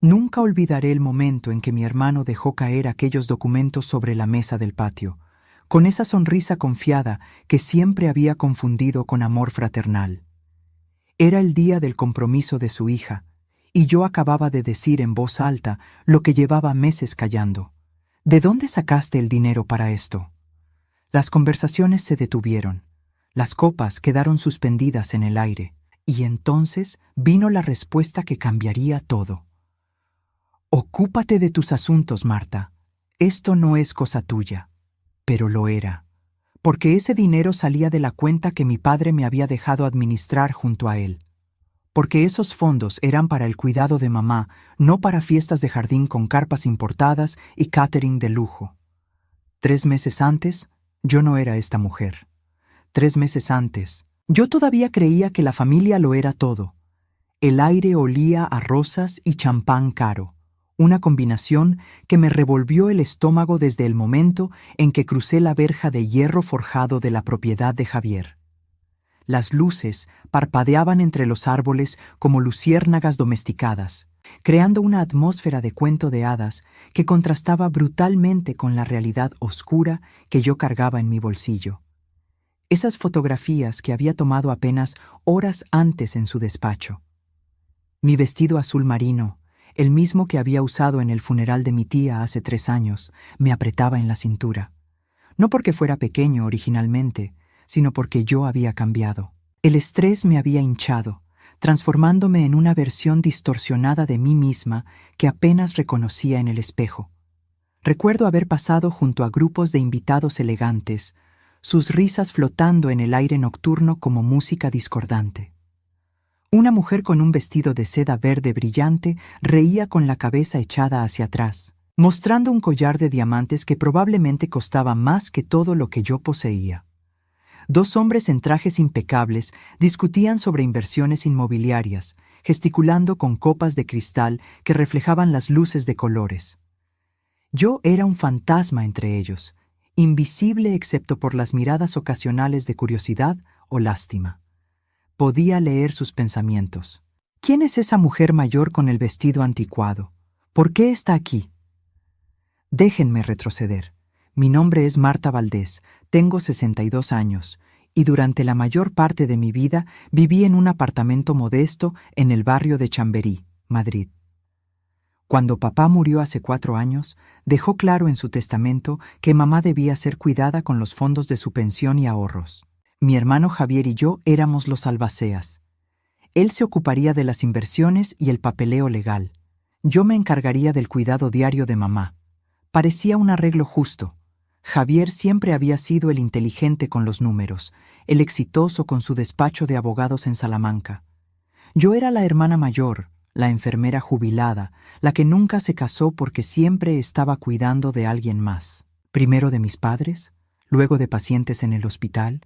Nunca olvidaré el momento en que mi hermano dejó caer aquellos documentos sobre la mesa del patio, con esa sonrisa confiada que siempre había confundido con amor fraternal. Era el día del compromiso de su hija, y yo acababa de decir en voz alta lo que llevaba meses callando. ¿De dónde sacaste el dinero para esto? Las conversaciones se detuvieron, las copas quedaron suspendidas en el aire, y entonces vino la respuesta que cambiaría todo. Ocúpate de tus asuntos, Marta. Esto no es cosa tuya. Pero lo era, porque ese dinero salía de la cuenta que mi padre me había dejado administrar junto a él. Porque esos fondos eran para el cuidado de mamá, no para fiestas de jardín con carpas importadas y catering de lujo. 3 meses antes, yo no era esta mujer. 3 meses antes, yo todavía creía que la familia lo era todo. El aire olía a rosas y champán caro. Una combinación que me revolvió el estómago desde el momento en que crucé la verja de hierro forjado de la propiedad de Javier. Las luces parpadeaban entre los árboles como luciérnagas domesticadas, creando una atmósfera de cuento de hadas que contrastaba brutalmente con la realidad oscura que yo cargaba en mi bolsillo. Esas fotografías que había tomado apenas horas antes en su despacho. Mi vestido azul marino, el mismo que había usado en el funeral de mi tía hace 3 años, me apretaba en la cintura. No porque fuera pequeño originalmente, sino porque yo había cambiado. El estrés me había hinchado, transformándome en una versión distorsionada de mí misma que apenas reconocía en el espejo. Recuerdo haber pasado junto a grupos de invitados elegantes, sus risas flotando en el aire nocturno como música discordante. Una mujer con un vestido de seda verde brillante reía con la cabeza echada hacia atrás, mostrando un collar de diamantes que probablemente costaba más que todo lo que yo poseía. 2 hombres en trajes impecables discutían sobre inversiones inmobiliarias, gesticulando con copas de cristal que reflejaban las luces de colores. Yo era un fantasma entre ellos, invisible excepto por las miradas ocasionales de curiosidad o lástima. Podía leer sus pensamientos. ¿Quién es esa mujer mayor con el vestido anticuado? ¿Por qué está aquí? Déjenme retroceder. Mi nombre es Marta Valdés, tengo 62 años, y durante la mayor parte de mi vida viví en un apartamento modesto en el barrio de Chamberí, Madrid. Cuando papá murió hace 4 años, dejó claro en su testamento que mamá debía ser cuidada con los fondos de su pensión y ahorros. Mi hermano Javier y yo éramos los albaceas. Él se ocuparía de las inversiones y el papeleo legal. Yo me encargaría del cuidado diario de mamá. Parecía un arreglo justo. Javier siempre había sido el inteligente con los números, el exitoso con su despacho de abogados en Salamanca. Yo era la hermana mayor, la enfermera jubilada, la que nunca se casó porque siempre estaba cuidando de alguien más. Primero de mis padres, luego de pacientes en el hospital,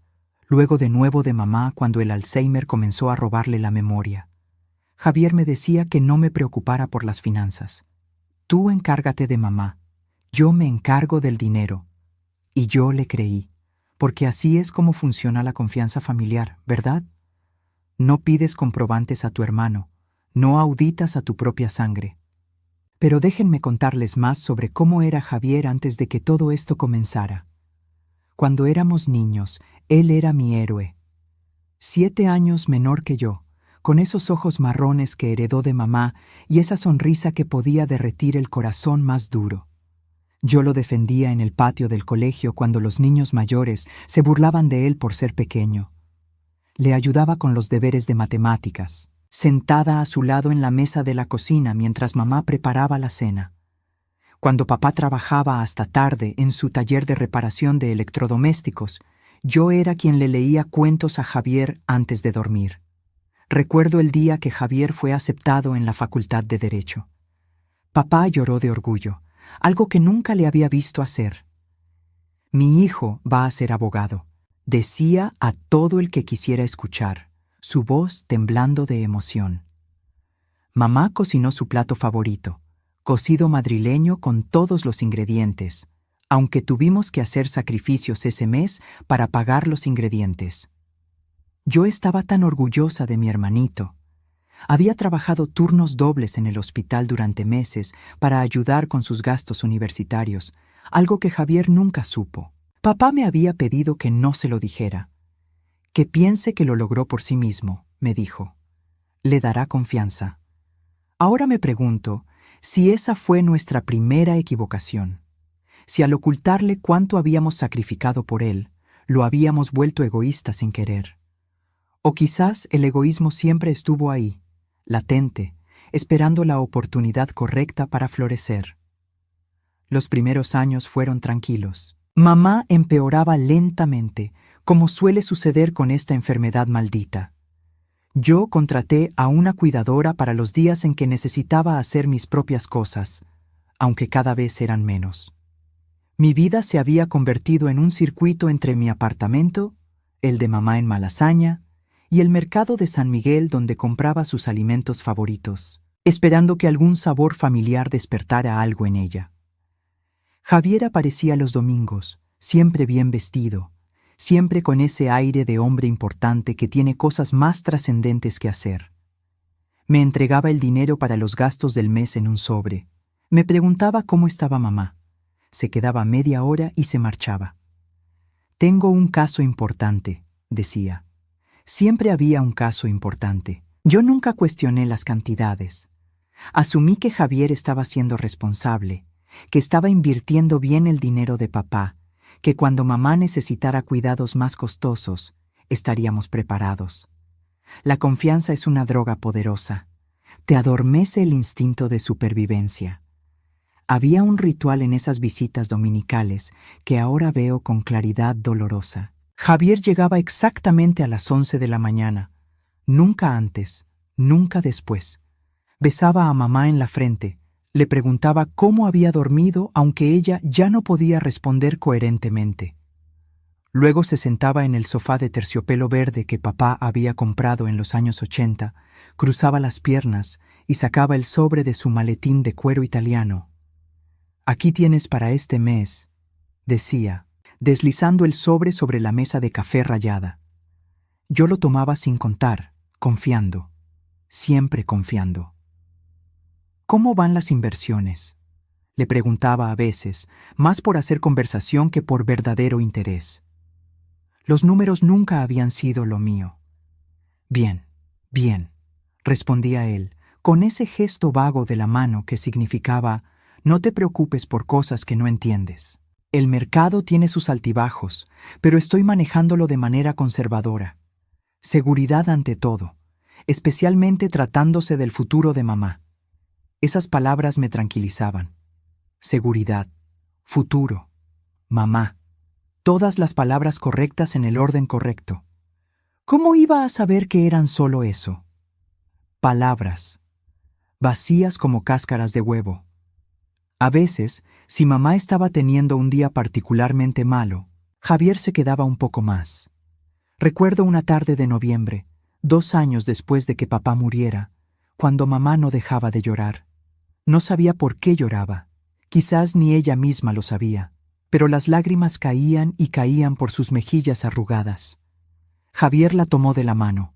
luego de nuevo de mamá cuando el Alzheimer comenzó a robarle la memoria. Javier me decía que no me preocupara por las finanzas. Tú encárgate de mamá, yo me encargo del dinero. Y yo le creí, porque así es como funciona la confianza familiar, ¿verdad? No pides comprobantes a tu hermano, no auditas a tu propia sangre. Pero déjenme contarles más sobre cómo era Javier antes de que todo esto comenzara. Cuando éramos niños, él era mi héroe. 7 años menor que yo, con esos ojos marrones que heredó de mamá y esa sonrisa que podía derretir el corazón más duro. Yo lo defendía en el patio del colegio cuando los niños mayores se burlaban de él por ser pequeño. Le ayudaba con los deberes de matemáticas, sentada a su lado en la mesa de la cocina mientras mamá preparaba la cena. Cuando papá trabajaba hasta tarde en su taller de reparación de electrodomésticos, yo era quien le leía cuentos a Javier antes de dormir. Recuerdo el día que Javier fue aceptado en la Facultad de Derecho. Papá lloró de orgullo, algo que nunca le había visto hacer. Mi hijo va a ser abogado, decía a todo el que quisiera escuchar, su voz temblando de emoción. Mamá cocinó su plato favorito, cocido madrileño con todos los ingredientes, aunque tuvimos que hacer sacrificios ese mes para pagar los ingredientes. Yo estaba tan orgullosa de mi hermanito. Había trabajado turnos dobles en el hospital durante meses para ayudar con sus gastos universitarios, algo que Javier nunca supo. Papá me había pedido que no se lo dijera. Que piense que lo logró por sí mismo, me dijo. Le dará confianza. Ahora me pregunto si esa fue nuestra primera equivocación. Si al ocultarle cuánto habíamos sacrificado por él, lo habíamos vuelto egoísta sin querer. O quizás el egoísmo siempre estuvo ahí, latente, esperando la oportunidad correcta para florecer. Los primeros años fueron tranquilos. Mamá empeoraba lentamente, como suele suceder con esta enfermedad maldita. Yo contraté a una cuidadora para los días en que necesitaba hacer mis propias cosas, aunque cada vez eran menos. Mi vida se había convertido en un circuito entre mi apartamento, el de mamá en Malasaña, y el mercado de San Miguel donde compraba sus alimentos favoritos, esperando que algún sabor familiar despertara algo en ella. Javier aparecía los domingos, siempre bien vestido, siempre con ese aire de hombre importante que tiene cosas más trascendentes que hacer. Me entregaba el dinero para los gastos del mes en un sobre. Me preguntaba cómo estaba mamá. Se quedaba media hora y se marchaba. Tengo un caso importante, decía. Siempre había un caso importante. Yo nunca cuestioné las cantidades. Asumí que Javier estaba siendo responsable, que estaba invirtiendo bien el dinero de papá, que cuando mamá necesitara cuidados más costosos, estaríamos preparados. La confianza es una droga poderosa. Te adormece el instinto de supervivencia. Había un ritual en esas visitas dominicales que ahora veo con claridad dolorosa. Javier llegaba exactamente a las 11 de la mañana, nunca antes, nunca después. Besaba a mamá en la frente, le preguntaba cómo había dormido aunque ella ya no podía responder coherentemente. Luego se sentaba en el sofá de terciopelo verde que papá había comprado en los años 80, cruzaba las piernas y sacaba el sobre de su maletín de cuero italiano. «Aquí tienes para este mes», decía, deslizando el sobre la mesa de café rayada. Yo lo tomaba sin contar, confiando, siempre confiando. «¿Cómo van las inversiones?», le preguntaba a veces, más por hacer conversación que por verdadero interés. Los números nunca habían sido lo mío. «Bien, bien», respondía él, con ese gesto vago de la mano que significaba «no te preocupes por cosas que no entiendes». El mercado tiene sus altibajos, pero estoy manejándolo de manera conservadora. Seguridad ante todo, especialmente tratándose del futuro de mamá. Esas palabras me tranquilizaban. Seguridad, futuro, mamá. Todas las palabras correctas en el orden correcto. ¿Cómo iba a saber que eran solo eso? Palabras, vacías como cáscaras de huevo. A veces, si mamá estaba teniendo un día particularmente malo, Javier se quedaba un poco más. Recuerdo una tarde de noviembre, 2 años después de que papá muriera, cuando mamá no dejaba de llorar. No sabía por qué lloraba, quizás ni ella misma lo sabía, pero las lágrimas caían y caían por sus mejillas arrugadas. Javier la tomó de la mano.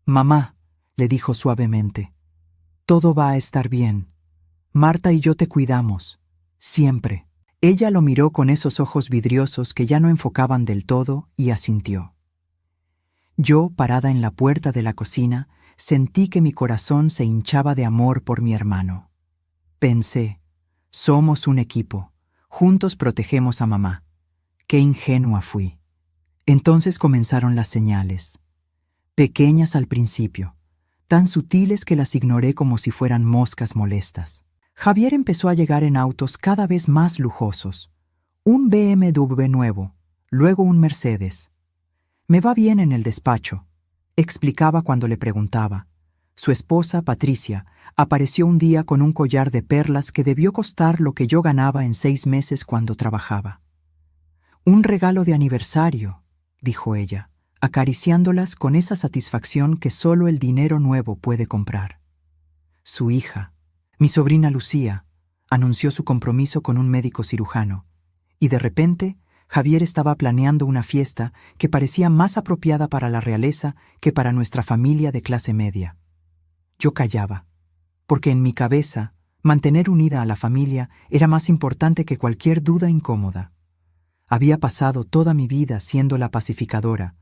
«Mamá», le dijo suavemente, «todo va a estar bien. Marta y yo te cuidamos, siempre». Ella lo miró con esos ojos vidriosos que ya no enfocaban del todo y asintió. Yo, parada en la puerta de la cocina, sentí que mi corazón se hinchaba de amor por mi hermano. Pensé, somos un equipo, juntos protegemos a mamá. Qué ingenua fui. Entonces comenzaron las señales. Pequeñas al principio, tan sutiles que las ignoré como si fueran moscas molestas. Javier empezó a llegar en autos cada vez más lujosos. Un BMW nuevo, luego un Mercedes. «Me va bien en el despacho», explicaba cuando le preguntaba. Su esposa, Patricia, apareció un día con un collar de perlas que debió costar lo que yo ganaba en 6 meses cuando trabajaba. «Un regalo de aniversario», dijo ella, acariciándolas con esa satisfacción que solo el dinero nuevo puede comprar. Su hija, mi sobrina Lucía, anunció su compromiso con un médico cirujano, y de repente Javier estaba planeando una fiesta que parecía más apropiada para la realeza que para nuestra familia de clase media. Yo callaba, porque en mi cabeza, mantener unida a la familia era más importante que cualquier duda incómoda. Había pasado toda mi vida siendo la pacificadora,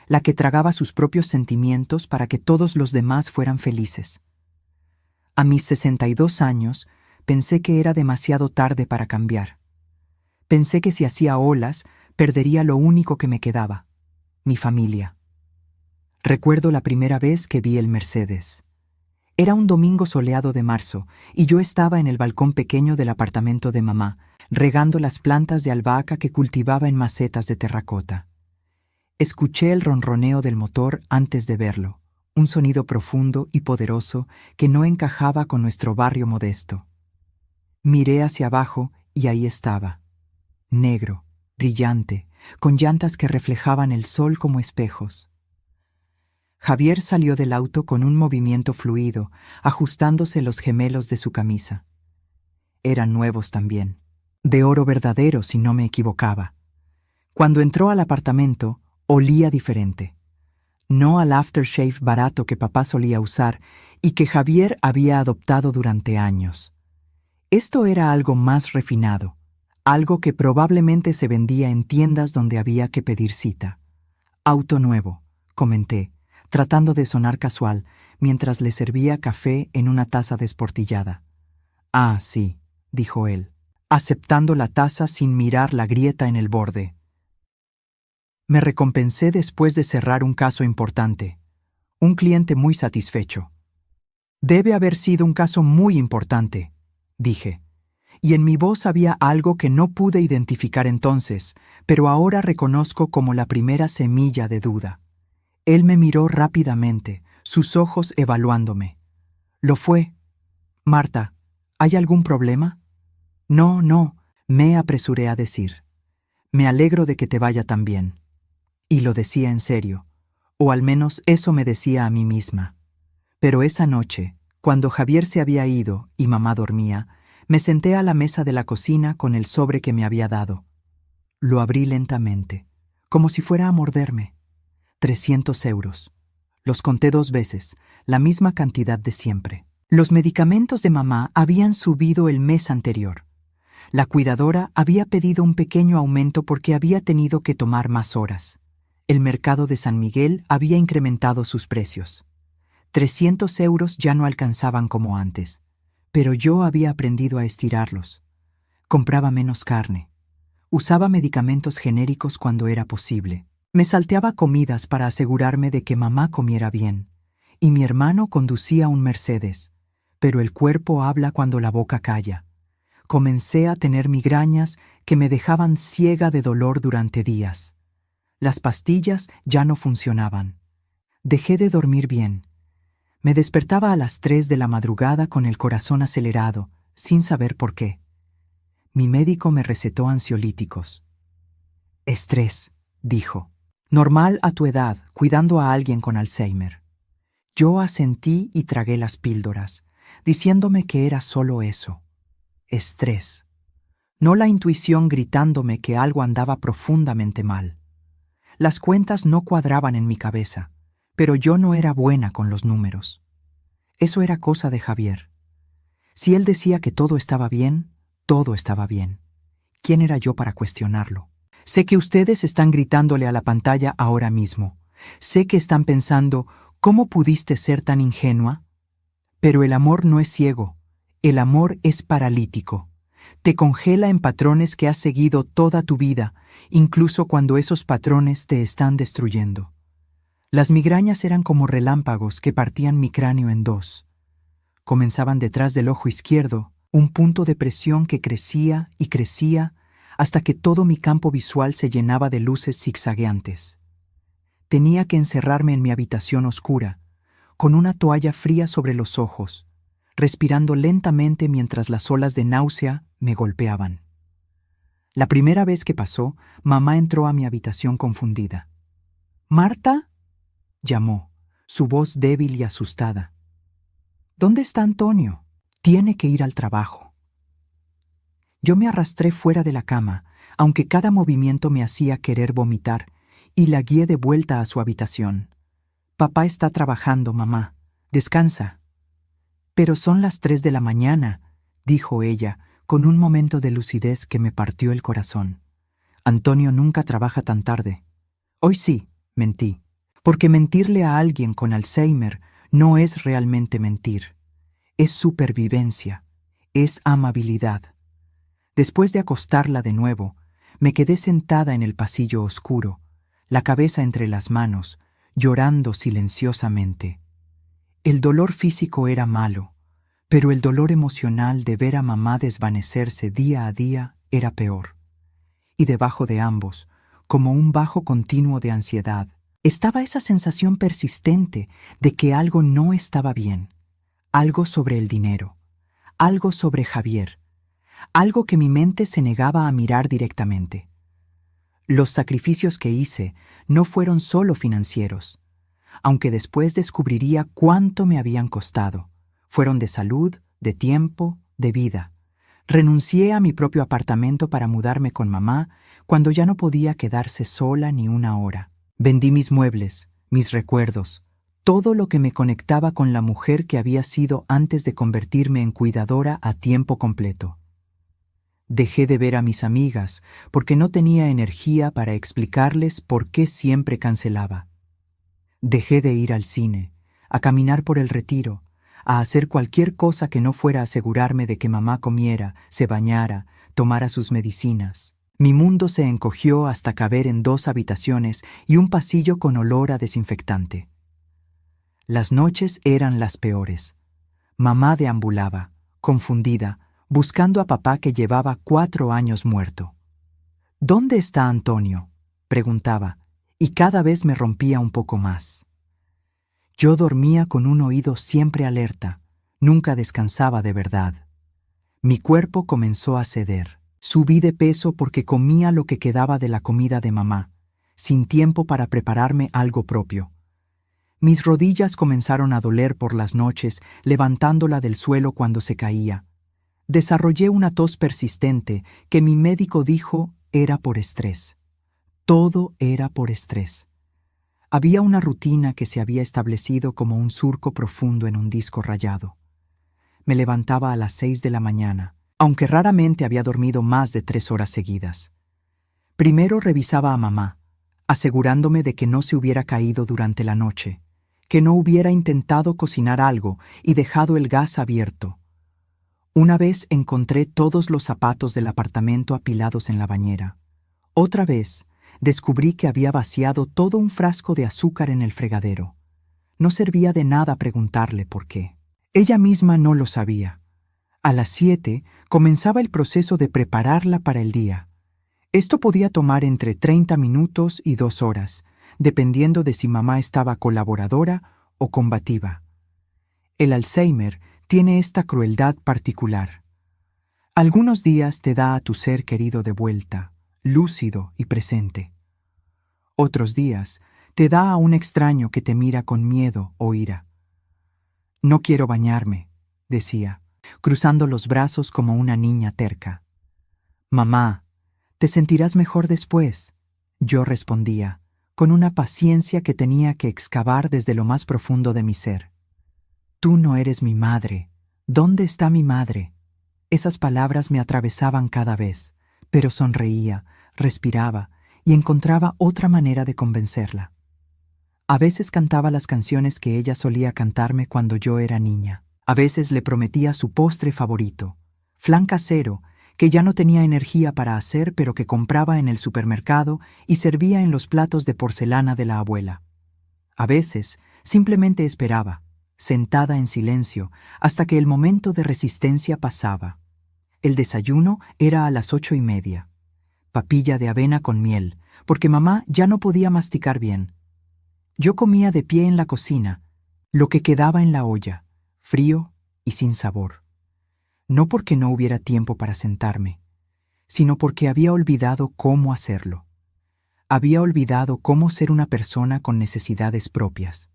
la que tragaba sus propios sentimientos para que todos los demás fueran felices. A mis 62 años, pensé que era demasiado tarde para cambiar. Pensé que si hacía olas, perdería lo único que me quedaba, mi familia. Recuerdo la primera vez que vi el Mercedes. Era un domingo soleado de marzo, y yo estaba en el balcón pequeño del apartamento de mamá, regando las plantas de albahaca que cultivaba en macetas de terracota. Escuché el ronroneo del motor antes de verlo, un sonido profundo y poderoso que no encajaba con nuestro barrio modesto. Miré hacia abajo y ahí estaba, negro, brillante, con llantas que reflejaban el sol como espejos. Javier salió del auto con un movimiento fluido, ajustándose los gemelos de su camisa. Eran nuevos también, de oro verdadero si no me equivocaba. Cuando entró al apartamento, olía diferente. No al aftershave barato que papá solía usar y que Javier había adoptado durante años. Esto era algo más refinado, algo que probablemente se vendía en tiendas donde había que pedir cita. Auto nuevo, comenté, tratando de sonar casual, mientras le servía café en una taza desportillada. Ah, sí, dijo él, aceptando la taza sin mirar la grieta en el borde. Me recompensé después de cerrar un caso importante. Un cliente muy satisfecho. Debe haber sido un caso muy importante, dije. Y en mi voz había algo que no pude identificar entonces, pero ahora reconozco como la primera semilla de duda. Él me miró rápidamente, sus ojos evaluándome. Lo fue. Marta, ¿hay algún problema? No, me apresuré a decir. Me alegro de que te vaya tan bien. Y lo decía en serio, o al menos eso me decía a mí misma. Pero esa noche, cuando Javier se había ido y mamá dormía, me senté a la mesa de la cocina con el sobre que me había dado. Lo abrí lentamente, como si fuera a morderme. 300 euros. Los conté 2 veces, la misma cantidad de siempre. Los medicamentos de mamá habían subido el mes anterior. La cuidadora había pedido un pequeño aumento porque había tenido que tomar más horas. El mercado de San Miguel había incrementado sus precios. 300 euros ya no alcanzaban como antes, pero yo había aprendido a estirarlos. Compraba menos carne. Usaba medicamentos genéricos cuando era posible. Me salteaba comidas para asegurarme de que mamá comiera bien. Y mi hermano conducía un Mercedes. Pero el cuerpo habla cuando la boca calla. Comencé a tener migrañas que me dejaban ciega de dolor durante días. Las pastillas ya no funcionaban. Dejé de dormir bien. Me despertaba a las 3 de la madrugada con el corazón acelerado, sin saber por qué. Mi médico me recetó ansiolíticos. Estrés, dijo. Normal a tu edad, cuidando a alguien con Alzheimer. Yo asentí y tragué las píldoras, diciéndome que era solo eso. Estrés. No la intuición gritándome que algo andaba profundamente mal. Las cuentas no cuadraban en mi cabeza, pero yo no era buena con los números. Eso era cosa de Javier. Si él decía que todo estaba bien, todo estaba bien. ¿Quién era yo para cuestionarlo? Sé que ustedes están gritándole a la pantalla ahora mismo. Sé que están pensando, ¿cómo pudiste ser tan ingenua? Pero el amor no es ciego. El amor es paralítico. Te congela en patrones que has seguido toda tu vida, incluso cuando esos patrones te están destruyendo. Las migrañas eran como relámpagos que partían mi cráneo en 2. Comenzaban detrás del ojo izquierdo, un punto de presión que crecía y crecía hasta que todo mi campo visual se llenaba de luces zigzagueantes. Tenía que encerrarme en mi habitación oscura, con una toalla fría sobre los ojos, respirando lentamente mientras las olas de náusea me golpeaban. La primera vez que pasó, mamá entró a mi habitación confundida. «¿Marta?», llamó, su voz débil y asustada. «¿Dónde está Antonio? Tiene que ir al trabajo». Yo me arrastré fuera de la cama, aunque cada movimiento me hacía querer vomitar, y la guié de vuelta a su habitación. «Papá está trabajando, mamá. Descansa», Pero son las 3 de la mañana, dijo ella, con un momento de lucidez que me partió el corazón. Antonio nunca trabaja tan tarde. Hoy sí, mentí, porque mentirle a alguien con Alzheimer no es realmente mentir. Es supervivencia, es amabilidad. Después de acostarla de nuevo, me quedé sentada en el pasillo oscuro, la cabeza entre las manos, llorando silenciosamente. El dolor físico era malo, pero el dolor emocional de ver a mamá desvanecerse día a día era peor. Y debajo de ambos, como un bajo continuo de ansiedad, estaba esa sensación persistente de que algo no estaba bien, algo sobre el dinero, algo sobre Javier, algo que mi mente se negaba a mirar directamente. Los sacrificios que hice no fueron solo financieros, aunque después descubriría cuánto me habían costado. Fueron de salud, de tiempo, de vida. Renuncié a mi propio apartamento para mudarme con mamá cuando ya no podía quedarse sola ni una hora. Vendí mis muebles, mis recuerdos, todo lo que me conectaba con la mujer que había sido antes de convertirme en cuidadora a tiempo completo. Dejé de ver a mis amigas porque no tenía energía para explicarles por qué siempre cancelaba. Dejé de ir al cine, a caminar por el Retiro, a hacer cualquier cosa que no fuera asegurarme de que mamá comiera, se bañara, tomara sus medicinas. Mi mundo se encogió hasta caber en 2 habitaciones y un pasillo con olor a desinfectante. Las noches eran las peores. Mamá deambulaba, confundida, buscando a papá que llevaba 4 años muerto. ¿Dónde está Antonio?, preguntaba, y cada vez me rompía un poco más. Yo dormía con un oído siempre alerta, nunca descansaba de verdad. Mi cuerpo comenzó a ceder. Subí de peso porque comía lo que quedaba de la comida de mamá, sin tiempo para prepararme algo propio. Mis rodillas comenzaron a doler por las noches, levantándola del suelo cuando se caía. Desarrollé una tos persistente que mi médico dijo era por estrés. Todo era por estrés. Había una rutina que se había establecido como un surco profundo en un disco rayado. Me levantaba a las 6 de la mañana, aunque raramente había dormido más de 3 horas seguidas. Primero revisaba a mamá, asegurándome de que no se hubiera caído durante la noche, que no hubiera intentado cocinar algo y dejado el gas abierto. Una vez encontré todos los zapatos del apartamento apilados en la bañera. Otra vez descubrí que había vaciado todo un frasco de azúcar en el fregadero. No servía de nada preguntarle por qué. Ella misma no lo sabía. A las 7 comenzaba el proceso de prepararla para el día. Esto podía tomar entre 30 minutos y 2 horas, dependiendo de si mamá estaba colaboradora o combativa. El Alzheimer tiene esta crueldad particular. Algunos días te da a tu ser querido de vuelta, lúcido y presente. Otros días te da a un extraño que te mira con miedo o ira. No quiero bañarme, decía, cruzando los brazos como una niña terca. Mamá, te sentirás mejor después, yo respondía, con una paciencia que tenía que excavar desde lo más profundo de mi ser. Tú no eres mi madre. ¿Dónde está mi madre? Esas palabras me atravesaban cada vez, pero sonreía, respiraba y encontraba otra manera de convencerla. A veces cantaba las canciones que ella solía cantarme cuando yo era niña. A veces le prometía su postre favorito, flan casero, que ya no tenía energía para hacer pero que compraba en el supermercado y servía en los platos de porcelana de la abuela. A veces simplemente esperaba, sentada en silencio, hasta que el momento de resistencia pasaba. El desayuno era a las 8:30. Papilla de avena con miel, porque mamá ya no podía masticar bien. Yo comía de pie en la cocina, lo que quedaba en la olla, frío y sin sabor. No porque no hubiera tiempo para sentarme, sino porque había olvidado cómo hacerlo. Había olvidado cómo ser una persona con necesidades propias.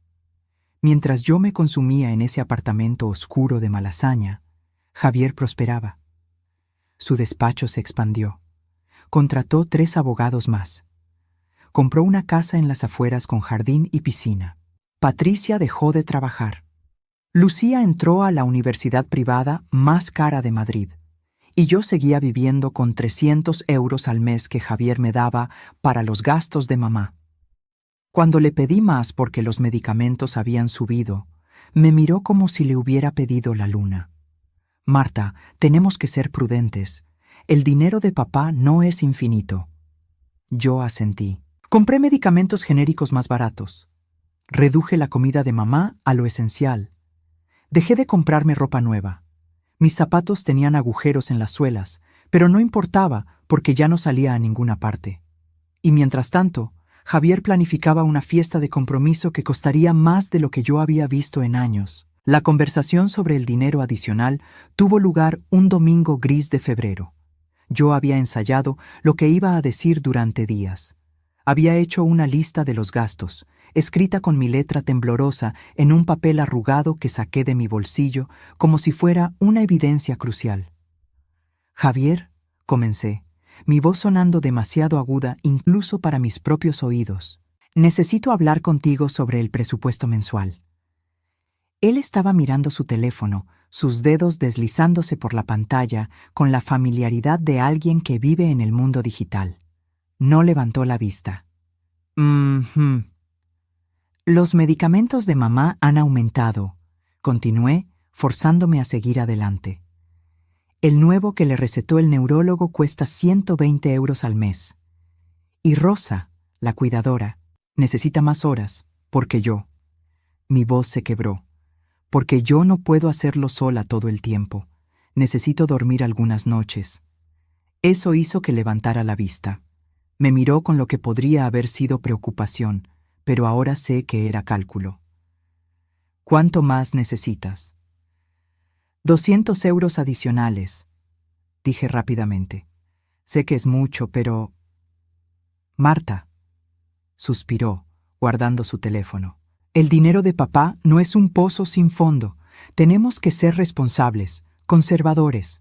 Mientras yo me consumía en ese apartamento oscuro de Malasaña, Javier prosperaba. Su despacho se expandió. Contrató 3 abogados más. Compró una casa en las afueras con jardín y piscina. Patricia dejó de trabajar. Lucía entró a la universidad privada más cara de Madrid, y yo seguía viviendo con 300 euros al mes que Javier me daba para los gastos de mamá. Cuando le pedí más porque los medicamentos habían subido, me miró como si le hubiera pedido la luna. Marta, tenemos que ser prudentes. El dinero de papá no es infinito. Yo asentí. Compré medicamentos genéricos más baratos. Reduje la comida de mamá a lo esencial. Dejé de comprarme ropa nueva. Mis zapatos tenían agujeros en las suelas, pero no importaba porque ya no salía a ninguna parte. Y mientras tanto, Javier planificaba una fiesta de compromiso que costaría más de lo que yo había visto en años. La conversación sobre el dinero adicional tuvo lugar un domingo gris de febrero. Yo había ensayado lo que iba a decir durante días. Había hecho una lista de los gastos, escrita con mi letra temblorosa en un papel arrugado que saqué de mi bolsillo como si fuera una evidencia crucial. Javier, comencé, mi voz sonando demasiado aguda incluso para mis propios oídos. Necesito hablar contigo sobre el presupuesto mensual. Él estaba mirando su teléfono, sus dedos deslizándose por la pantalla con la familiaridad de alguien que vive en el mundo digital. No levantó la vista. Los medicamentos de mamá han aumentado, continué, forzándome a seguir adelante. El nuevo que le recetó el neurólogo cuesta 120 euros al mes. Y Rosa, la cuidadora, necesita más horas, porque yo. Mi voz se quebró. Porque yo no puedo hacerlo sola todo el tiempo. Necesito dormir algunas noches. Eso hizo que levantara la vista. Me miró con lo que podría haber sido preocupación, pero ahora sé que era cálculo. ¿Cuánto más necesitas? 200 euros adicionales, dije rápidamente. Sé que es mucho, pero... Marta, suspiró, guardando su teléfono. El dinero de papá no es un pozo sin fondo. Tenemos que ser responsables, conservadores.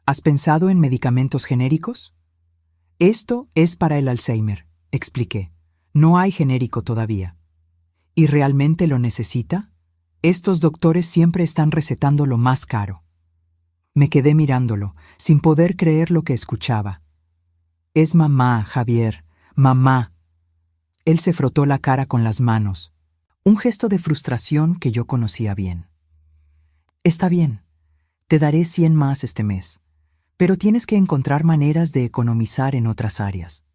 ¿Has pensado en medicamentos genéricos? Esto es para el Alzheimer, expliqué. No hay genérico todavía. ¿Y realmente lo necesita? Estos doctores siempre están recetando lo más caro. Me quedé mirándolo, sin poder creer lo que escuchaba. Es mamá, Javier, mamá. Él se frotó la cara con las manos. Un gesto de frustración que yo conocía bien. Está bien, te daré 100 más este mes, pero tienes que encontrar maneras de economizar en otras áreas.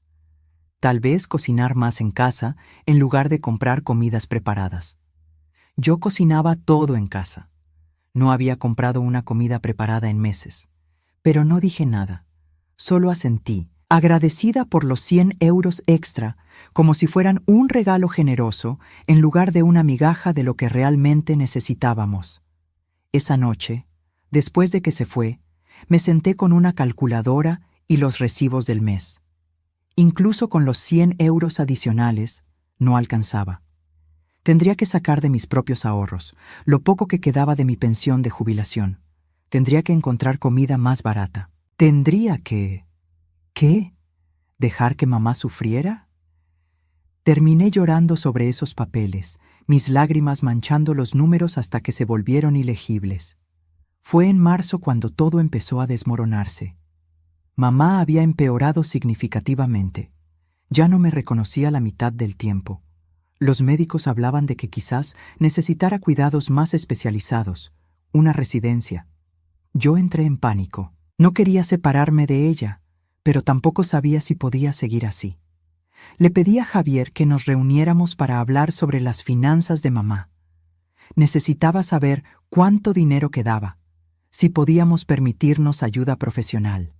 Tal vez cocinar más en casa en lugar de comprar comidas preparadas. Yo cocinaba todo en casa. No había comprado una comida preparada en meses, pero no dije nada. Solo asentí, agradecida por los 100 euros extra, como si fueran un regalo generoso en lugar de una migaja de lo que realmente necesitábamos. Esa noche, después de que se fue, me senté con una calculadora y los recibos del mes. Incluso con los 100 euros adicionales, no alcanzaba. Tendría que sacar de mis propios ahorros, lo poco que quedaba de mi pensión de jubilación. Tendría que encontrar comida más barata. Tendría que... ¿Qué? ¿Dejar que mamá sufriera? Terminé llorando sobre esos papeles, mis lágrimas manchando los números hasta que se volvieron ilegibles. Fue en marzo cuando todo empezó a desmoronarse. Mamá había empeorado significativamente. Ya no me reconocía la mitad del tiempo. Los médicos hablaban de que quizás necesitara cuidados más especializados, una residencia. Yo entré en pánico. No quería separarme de ella, pero tampoco sabía si podía seguir así. Le pedí a Javier que nos reuniéramos para hablar sobre las finanzas de mamá. Necesitaba saber cuánto dinero quedaba, si podíamos permitirnos ayuda profesional.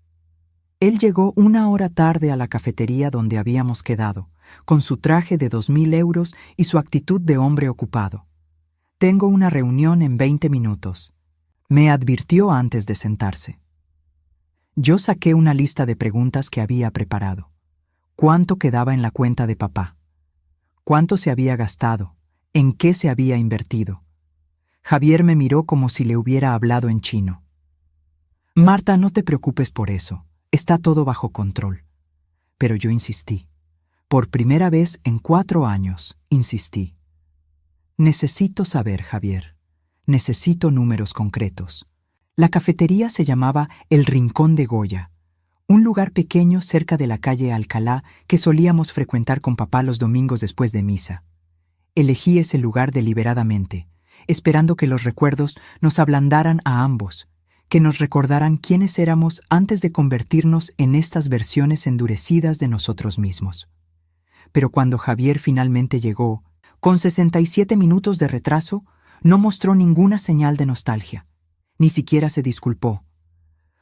Él llegó 1 hora tarde a la cafetería donde habíamos quedado, con su traje de 2.000 euros y su actitud de hombre ocupado. Tengo una reunión en 20 minutos, me advirtió antes de sentarse. Yo saqué una lista de preguntas que había preparado. ¿Cuánto quedaba en la cuenta de papá? ¿Cuánto se había gastado? ¿En qué se había invertido? Javier me miró como si le hubiera hablado en chino. Marta, no te preocupes por eso. Está todo bajo control. Pero yo insistí. Por primera vez en 4 años, insistí. Necesito saber, Javier. Necesito números concretos. La cafetería se llamaba El Rincón de Goya, un lugar pequeño cerca de la calle Alcalá que solíamos frecuentar con papá los domingos después de misa. Elegí ese lugar deliberadamente, esperando que los recuerdos nos ablandaran a ambos, que nos recordaran quiénes éramos antes de convertirnos en estas versiones endurecidas de nosotros mismos. Pero cuando Javier finalmente llegó, con 67 minutos de retraso, no mostró ninguna señal de nostalgia, ni siquiera se disculpó.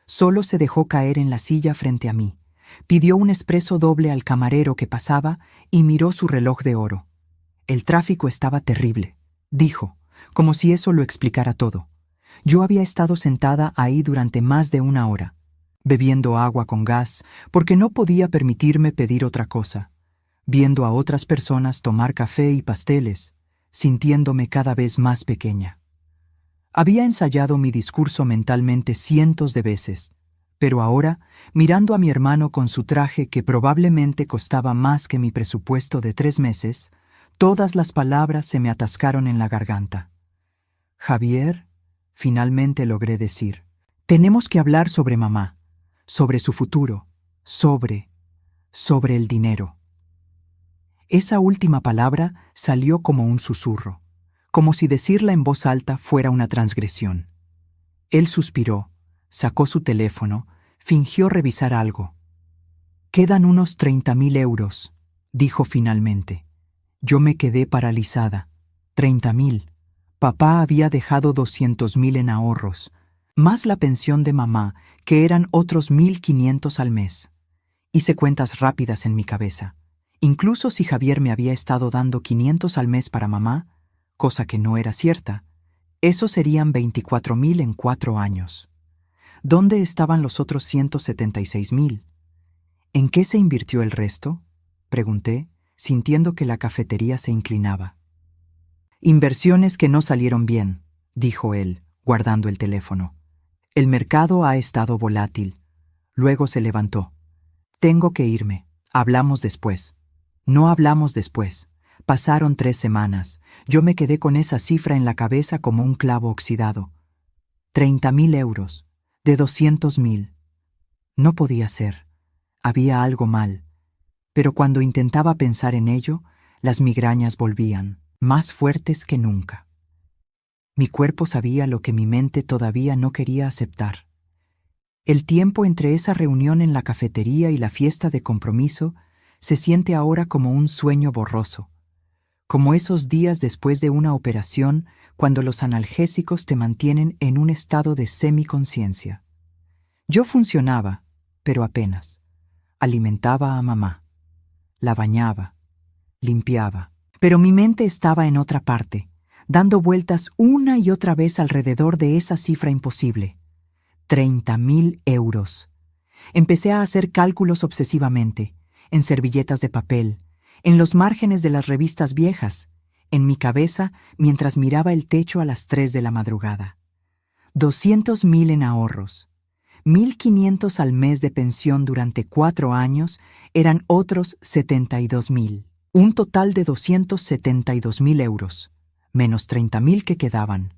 Solo se dejó caer en la silla frente a mí, pidió un expreso doble al camarero que pasaba y miró su reloj de oro. El tráfico estaba terrible, dijo, como si eso lo explicara todo. Yo había estado sentada ahí durante más de una hora, bebiendo agua con gas, porque no podía permitirme pedir otra cosa, viendo a otras personas tomar café y pasteles, sintiéndome cada vez más pequeña. Había ensayado mi discurso mentalmente cientos de veces, pero ahora, mirando a mi hermano con su traje que probablemente costaba más que mi presupuesto de 3 meses, todas las palabras se me atascaron en la garganta. Javier, finalmente logré decir, tenemos que hablar sobre mamá, sobre su futuro, sobre el dinero. Esa última palabra salió como un susurro, como si decirla en voz alta fuera una transgresión. Él suspiró, sacó su teléfono, fingió revisar algo. «Quedan unos 30.000 euros», dijo finalmente. Yo me quedé paralizada. 30.000. Papá había dejado 200.000 en ahorros, más la pensión de mamá, que eran otros 1.500 al mes. Hice cuentas rápidas en mi cabeza. Incluso si Javier me había estado dando 500 al mes para mamá, cosa que no era cierta, eso serían 24.000 en 4 años. ¿Dónde estaban los otros 176.000? ¿En qué se invirtió el resto?, pregunté, sintiendo que la cafetería se inclinaba. Inversiones que no salieron bien, dijo él, guardando el teléfono. El mercado ha estado volátil. Luego se levantó. Tengo que irme. Hablamos después. No hablamos después. Pasaron 3 semanas. Yo me quedé con esa cifra en la cabeza como un clavo oxidado. 30.000 euros. De 200.000. No podía ser. Había algo mal. Pero cuando intentaba pensar en ello, las migrañas volvían, más fuertes que nunca. Mi cuerpo sabía lo que mi mente todavía no quería aceptar. El tiempo entre esa reunión en la cafetería y la fiesta de compromiso se siente ahora como un sueño borroso, como esos días después de una operación cuando los analgésicos te mantienen en un estado de semiconciencia. Yo funcionaba, pero apenas. Alimentaba a mamá. La bañaba, limpiaba, pero mi mente estaba en otra parte, dando vueltas una y otra vez alrededor de esa cifra imposible. 30.000 euros. Empecé a hacer cálculos obsesivamente, en servilletas de papel, en los márgenes de las revistas viejas, en mi cabeza mientras miraba el techo a las 3 de la madrugada. 200.000 en ahorros. 1.500 al mes de pensión durante 4 años eran otros 72.000. Un total de 272.000 euros, menos 30.000 que quedaban.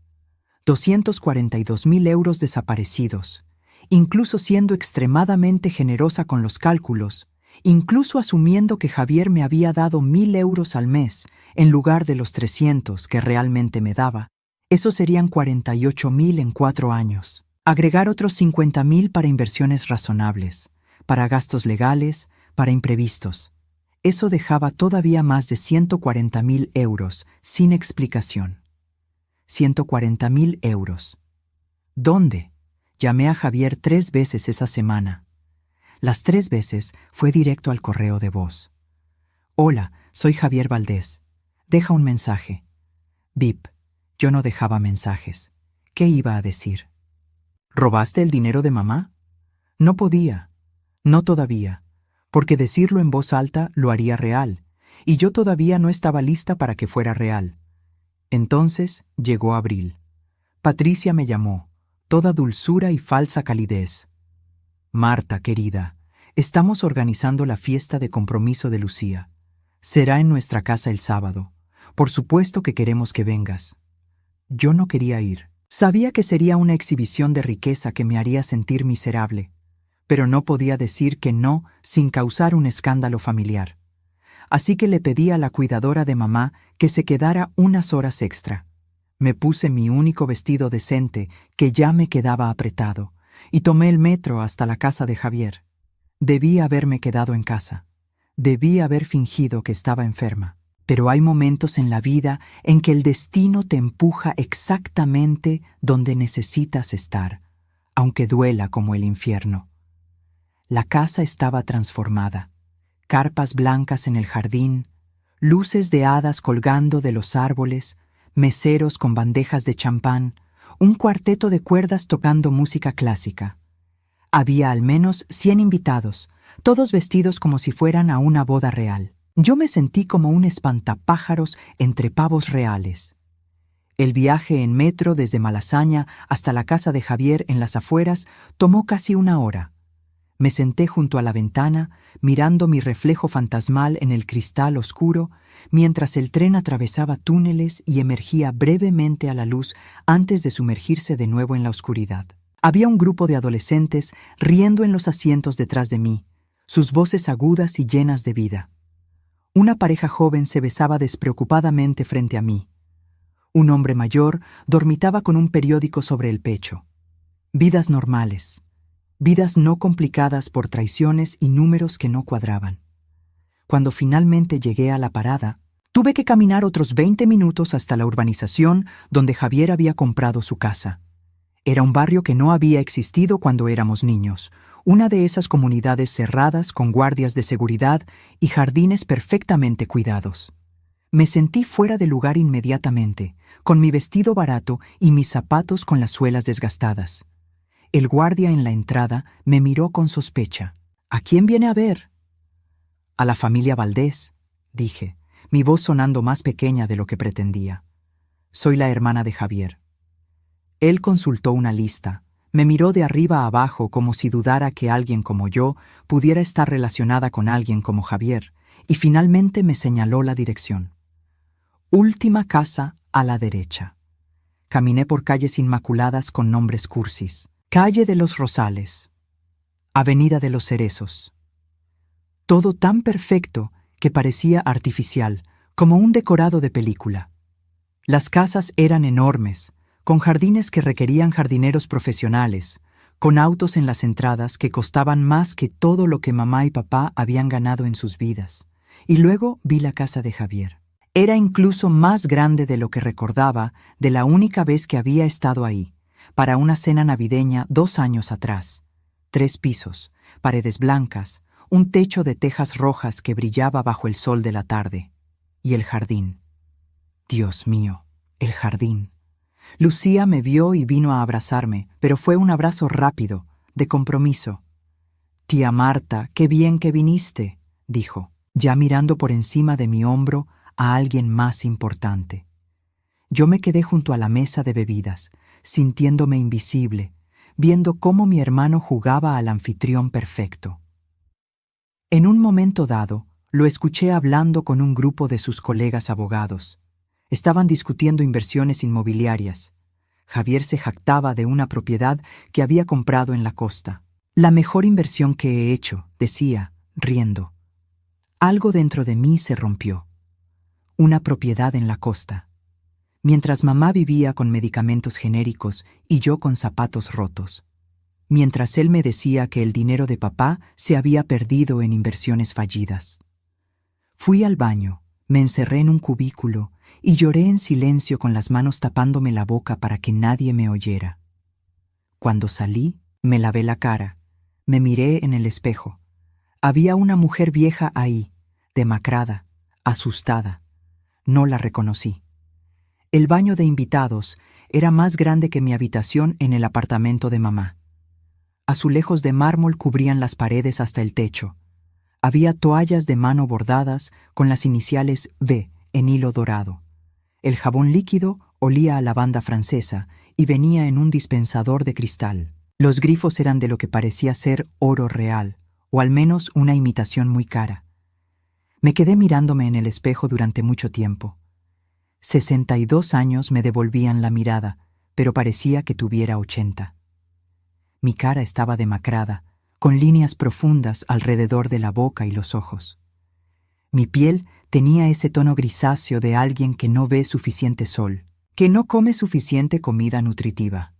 242.000 euros desaparecidos, incluso siendo extremadamente generosa con los cálculos, incluso asumiendo que Javier me había dado 1.000 euros al mes en lugar de los 300 que realmente me daba. Eso serían 48.000 en 4 años. Agregar otros 50.000 para inversiones razonables, para gastos legales, para imprevistos. Eso dejaba todavía más de 140.000 euros sin explicación. 140.000 euros. ¿Dónde? Llamé a Javier 3 veces esa semana. Las 3 veces fue directo al correo de voz. Hola, soy Javier Valdés. Deja un mensaje. Bip. Yo no dejaba mensajes. ¿Qué iba a decir? ¿Robaste el dinero de mamá? No podía. No todavía. Porque decirlo en voz alta lo haría real, y yo todavía no estaba lista para que fuera real. Entonces llegó abril. Patricia me llamó, toda dulzura y falsa calidez. Marta, querida, estamos organizando la fiesta de compromiso de Lucía. Será en nuestra casa el sábado. Por supuesto que queremos que vengas. Yo no quería ir. Sabía que sería una exhibición de riqueza que me haría sentir miserable, pero no podía decir que no sin causar un escándalo familiar. Así que le pedí a la cuidadora de mamá que se quedara unas horas extra. Me puse mi único vestido decente, que ya me quedaba apretado, y tomé el metro hasta la casa de Javier. Debí haberme quedado en casa. Debí haber fingido que estaba enferma. Pero hay momentos en la vida en que el destino te empuja exactamente donde necesitas estar, aunque duela como el infierno. La casa estaba transformada. Carpas blancas en el jardín, luces de hadas colgando de los árboles, meseros con bandejas de champán, un cuarteto de cuerdas tocando música clásica. Había al menos 100 invitados, todos vestidos como si fueran a una boda real. Yo me sentí como un espantapájaros entre pavos reales. El viaje en metro desde Malasaña hasta la casa de Javier en las afueras tomó casi una hora. Me senté junto a la ventana, mirando mi reflejo fantasmal en el cristal oscuro, mientras el tren atravesaba túneles y emergía brevemente a la luz antes de sumergirse de nuevo en la oscuridad. Había un grupo de adolescentes riendo en los asientos detrás de mí, sus voces agudas y llenas de vida. Una pareja joven se besaba despreocupadamente frente a mí. Un hombre mayor dormitaba con un periódico sobre el pecho. Vidas normales. Vidas no complicadas por traiciones y números que no cuadraban. Cuando finalmente llegué a la parada, tuve que caminar otros 20 minutos hasta la urbanización donde Javier había comprado su casa. Era un barrio que no había existido cuando éramos niños, una de esas comunidades cerradas con guardias de seguridad y jardines perfectamente cuidados. Me sentí fuera de lugar inmediatamente, con mi vestido barato y mis zapatos con las suelas desgastadas. El guardia en la entrada me miró con sospecha. ¿A quién viene a ver? A la familia Valdés, dije, mi voz sonando más pequeña de lo que pretendía. Soy la hermana de Javier. Él consultó una lista. Me miró de arriba a abajo como si dudara que alguien como yo pudiera estar relacionada con alguien como Javier, y finalmente me señaló la dirección. Última casa a la derecha. Caminé por calles inmaculadas con nombres cursis. Calle de los Rosales. Avenida de los Cerezos. Todo tan perfecto que parecía artificial, como un decorado de película. Las casas eran enormes, con jardines que requerían jardineros profesionales, con autos en las entradas que costaban más que todo lo que mamá y papá habían ganado en sus vidas. Y luego vi la casa de Javier. Era incluso más grande de lo que recordaba de la única vez que había estado ahí, para una cena navideña 2 años atrás. 3 pisos, paredes blancas, un techo de tejas rojas que brillaba bajo el sol de la tarde. Y el jardín. Dios mío, el jardín. Lucía me vio y vino a abrazarme, pero fue un abrazo rápido, de compromiso. «Tía Marta, qué bien que viniste», dijo, ya mirando por encima de mi hombro a alguien más importante. Yo me quedé junto a la mesa de bebidas, sintiéndome invisible, viendo cómo mi hermano jugaba al anfitrión perfecto. En un momento dado, lo escuché hablando con un grupo de sus colegas abogados. Estaban discutiendo inversiones inmobiliarias. Javier se jactaba de una propiedad que había comprado en la costa. «La mejor inversión que he hecho», decía, riendo. Algo dentro de mí se rompió. Una propiedad en la costa. Mientras mamá vivía con medicamentos genéricos y yo con zapatos rotos. Mientras él me decía que el dinero de papá se había perdido en inversiones fallidas. Fui al baño, me encerré en un cubículo y lloré en silencio con las manos tapándome la boca para que nadie me oyera. Cuando salí, me lavé la cara, me miré en el espejo. Había una mujer vieja ahí, demacrada, asustada. No la reconocí. El baño de invitados era más grande que mi habitación en el apartamento de mamá. Azulejos de mármol cubrían las paredes hasta el techo. Había toallas de mano bordadas con las iniciales V en hilo dorado. El jabón líquido olía a lavanda francesa y venía en un dispensador de cristal. Los grifos eran de lo que parecía ser oro real, o al menos una imitación muy cara. Me quedé mirándome en el espejo durante mucho tiempo. 62 años me devolvían la mirada, pero parecía que tuviera 80. Mi cara estaba demacrada, con líneas profundas alrededor de la boca y los ojos. Mi piel tenía ese tono grisáceo de alguien que no ve suficiente sol, que no come suficiente comida nutritiva.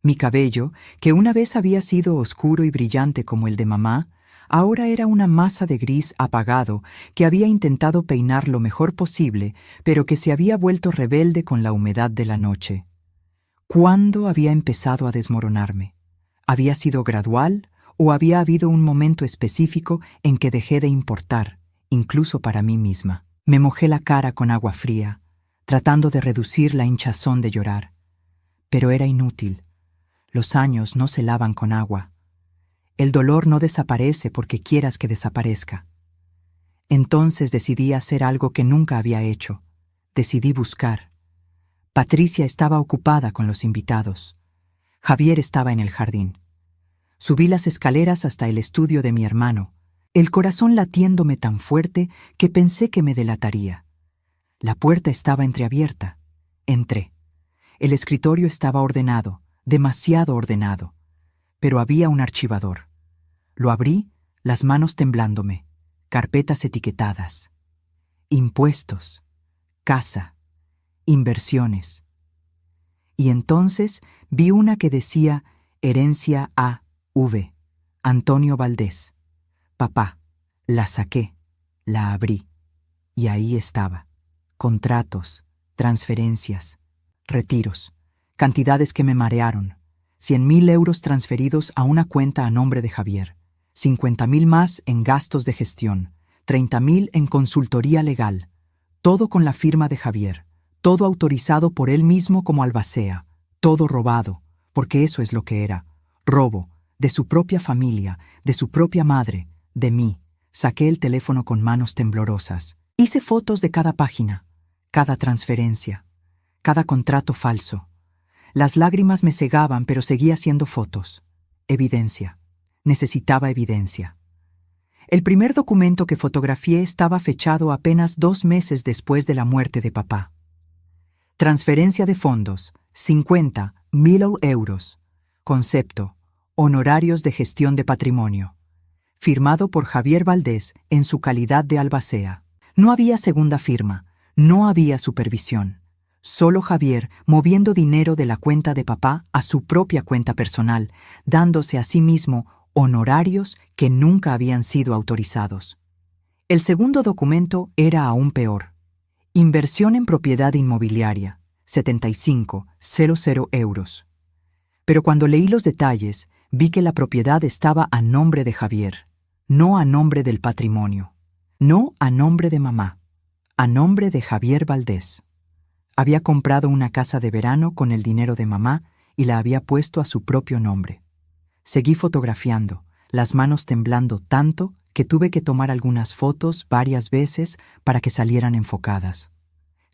Mi cabello, que una vez había sido oscuro y brillante como el de mamá, ahora era una masa de gris apagado que había intentado peinar lo mejor posible, pero que se había vuelto rebelde con la humedad de la noche. ¿Cuándo había empezado a desmoronarme? ¿Había sido gradual o había habido un momento específico en que dejé de importar, incluso para mí misma? Me mojé la cara con agua fría, tratando de reducir la hinchazón de llorar. Pero era inútil. Los años no se lavan con agua. El dolor no desaparece porque quieras que desaparezca. Entonces decidí hacer algo que nunca había hecho. Decidí buscar. Patricia estaba ocupada con los invitados. Javier estaba en el jardín. Subí las escaleras hasta el estudio de mi hermano, el corazón latiéndome tan fuerte que pensé que me delataría. La puerta estaba entreabierta. Entré. El escritorio estaba ordenado, demasiado ordenado, pero había un archivador. Lo abrí, las manos temblándome, carpetas etiquetadas. Impuestos, casa, inversiones. Y entonces vi una que decía Herencia A.V. Antonio Valdés. Papá, la saqué, la abrí, y ahí estaba. Contratos, transferencias, retiros, cantidades que me marearon. 100.000 euros transferidos a una cuenta a nombre de Javier, 50.000 más en gastos de gestión, 30.000 en consultoría legal, todo con la firma de Javier, todo autorizado por él mismo como albacea, todo robado, porque eso es lo que era, robo, de su propia familia, de su propia madre, de mí. Saqué el teléfono con manos temblorosas. Hice fotos de cada página, cada transferencia, cada contrato falso. Las lágrimas me cegaban, pero seguía haciendo fotos. Evidencia. Necesitaba evidencia. El primer documento que fotografié estaba fechado apenas 2 meses después de la muerte de papá. Transferencia de fondos, 50.000 euros. Concepto, honorarios de gestión de patrimonio. Firmado por Javier Valdés en su calidad de albacea. No había segunda firma, no había supervisión. Solo Javier moviendo dinero de la cuenta de papá a su propia cuenta personal, dándose a sí mismo honorarios que nunca habían sido autorizados. El segundo documento era aún peor. Inversión en propiedad inmobiliaria, 75.000 euros. Pero cuando leí los detalles, vi que la propiedad estaba a nombre de Javier, no a nombre del patrimonio, no a nombre de mamá, a nombre de Javier Valdés. Había comprado una casa de verano con el dinero de mamá y la había puesto a su propio nombre. Seguí fotografiando, las manos temblando tanto que tuve que tomar algunas fotos varias veces para que salieran enfocadas.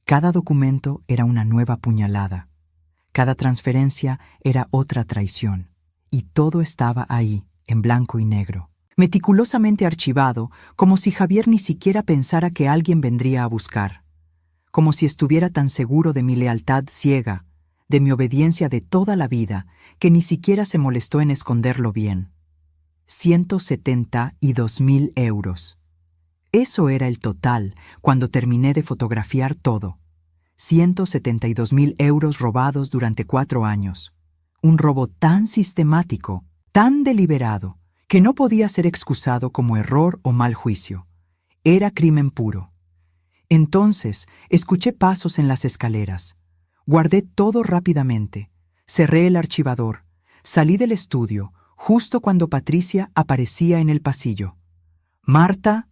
Cada documento era una nueva puñalada. Cada transferencia era otra traición. Y todo estaba ahí, en blanco y negro, meticulosamente archivado, como si Javier ni siquiera pensara que alguien vendría a buscar. Como si estuviera tan seguro de mi lealtad ciega, de mi obediencia de toda la vida, que ni siquiera se molestó en esconderlo bien. 172.000 euros. Eso era el total cuando terminé de fotografiar todo. 172.000 euros robados durante 4 años. Un robo tan sistemático, tan deliberado, que no podía ser excusado como error o mal juicio. Era crimen puro. Entonces, escuché pasos en las escaleras. Guardé todo rápidamente. Cerré el archivador. Salí del estudio, justo cuando Patricia aparecía en el pasillo. «Marta,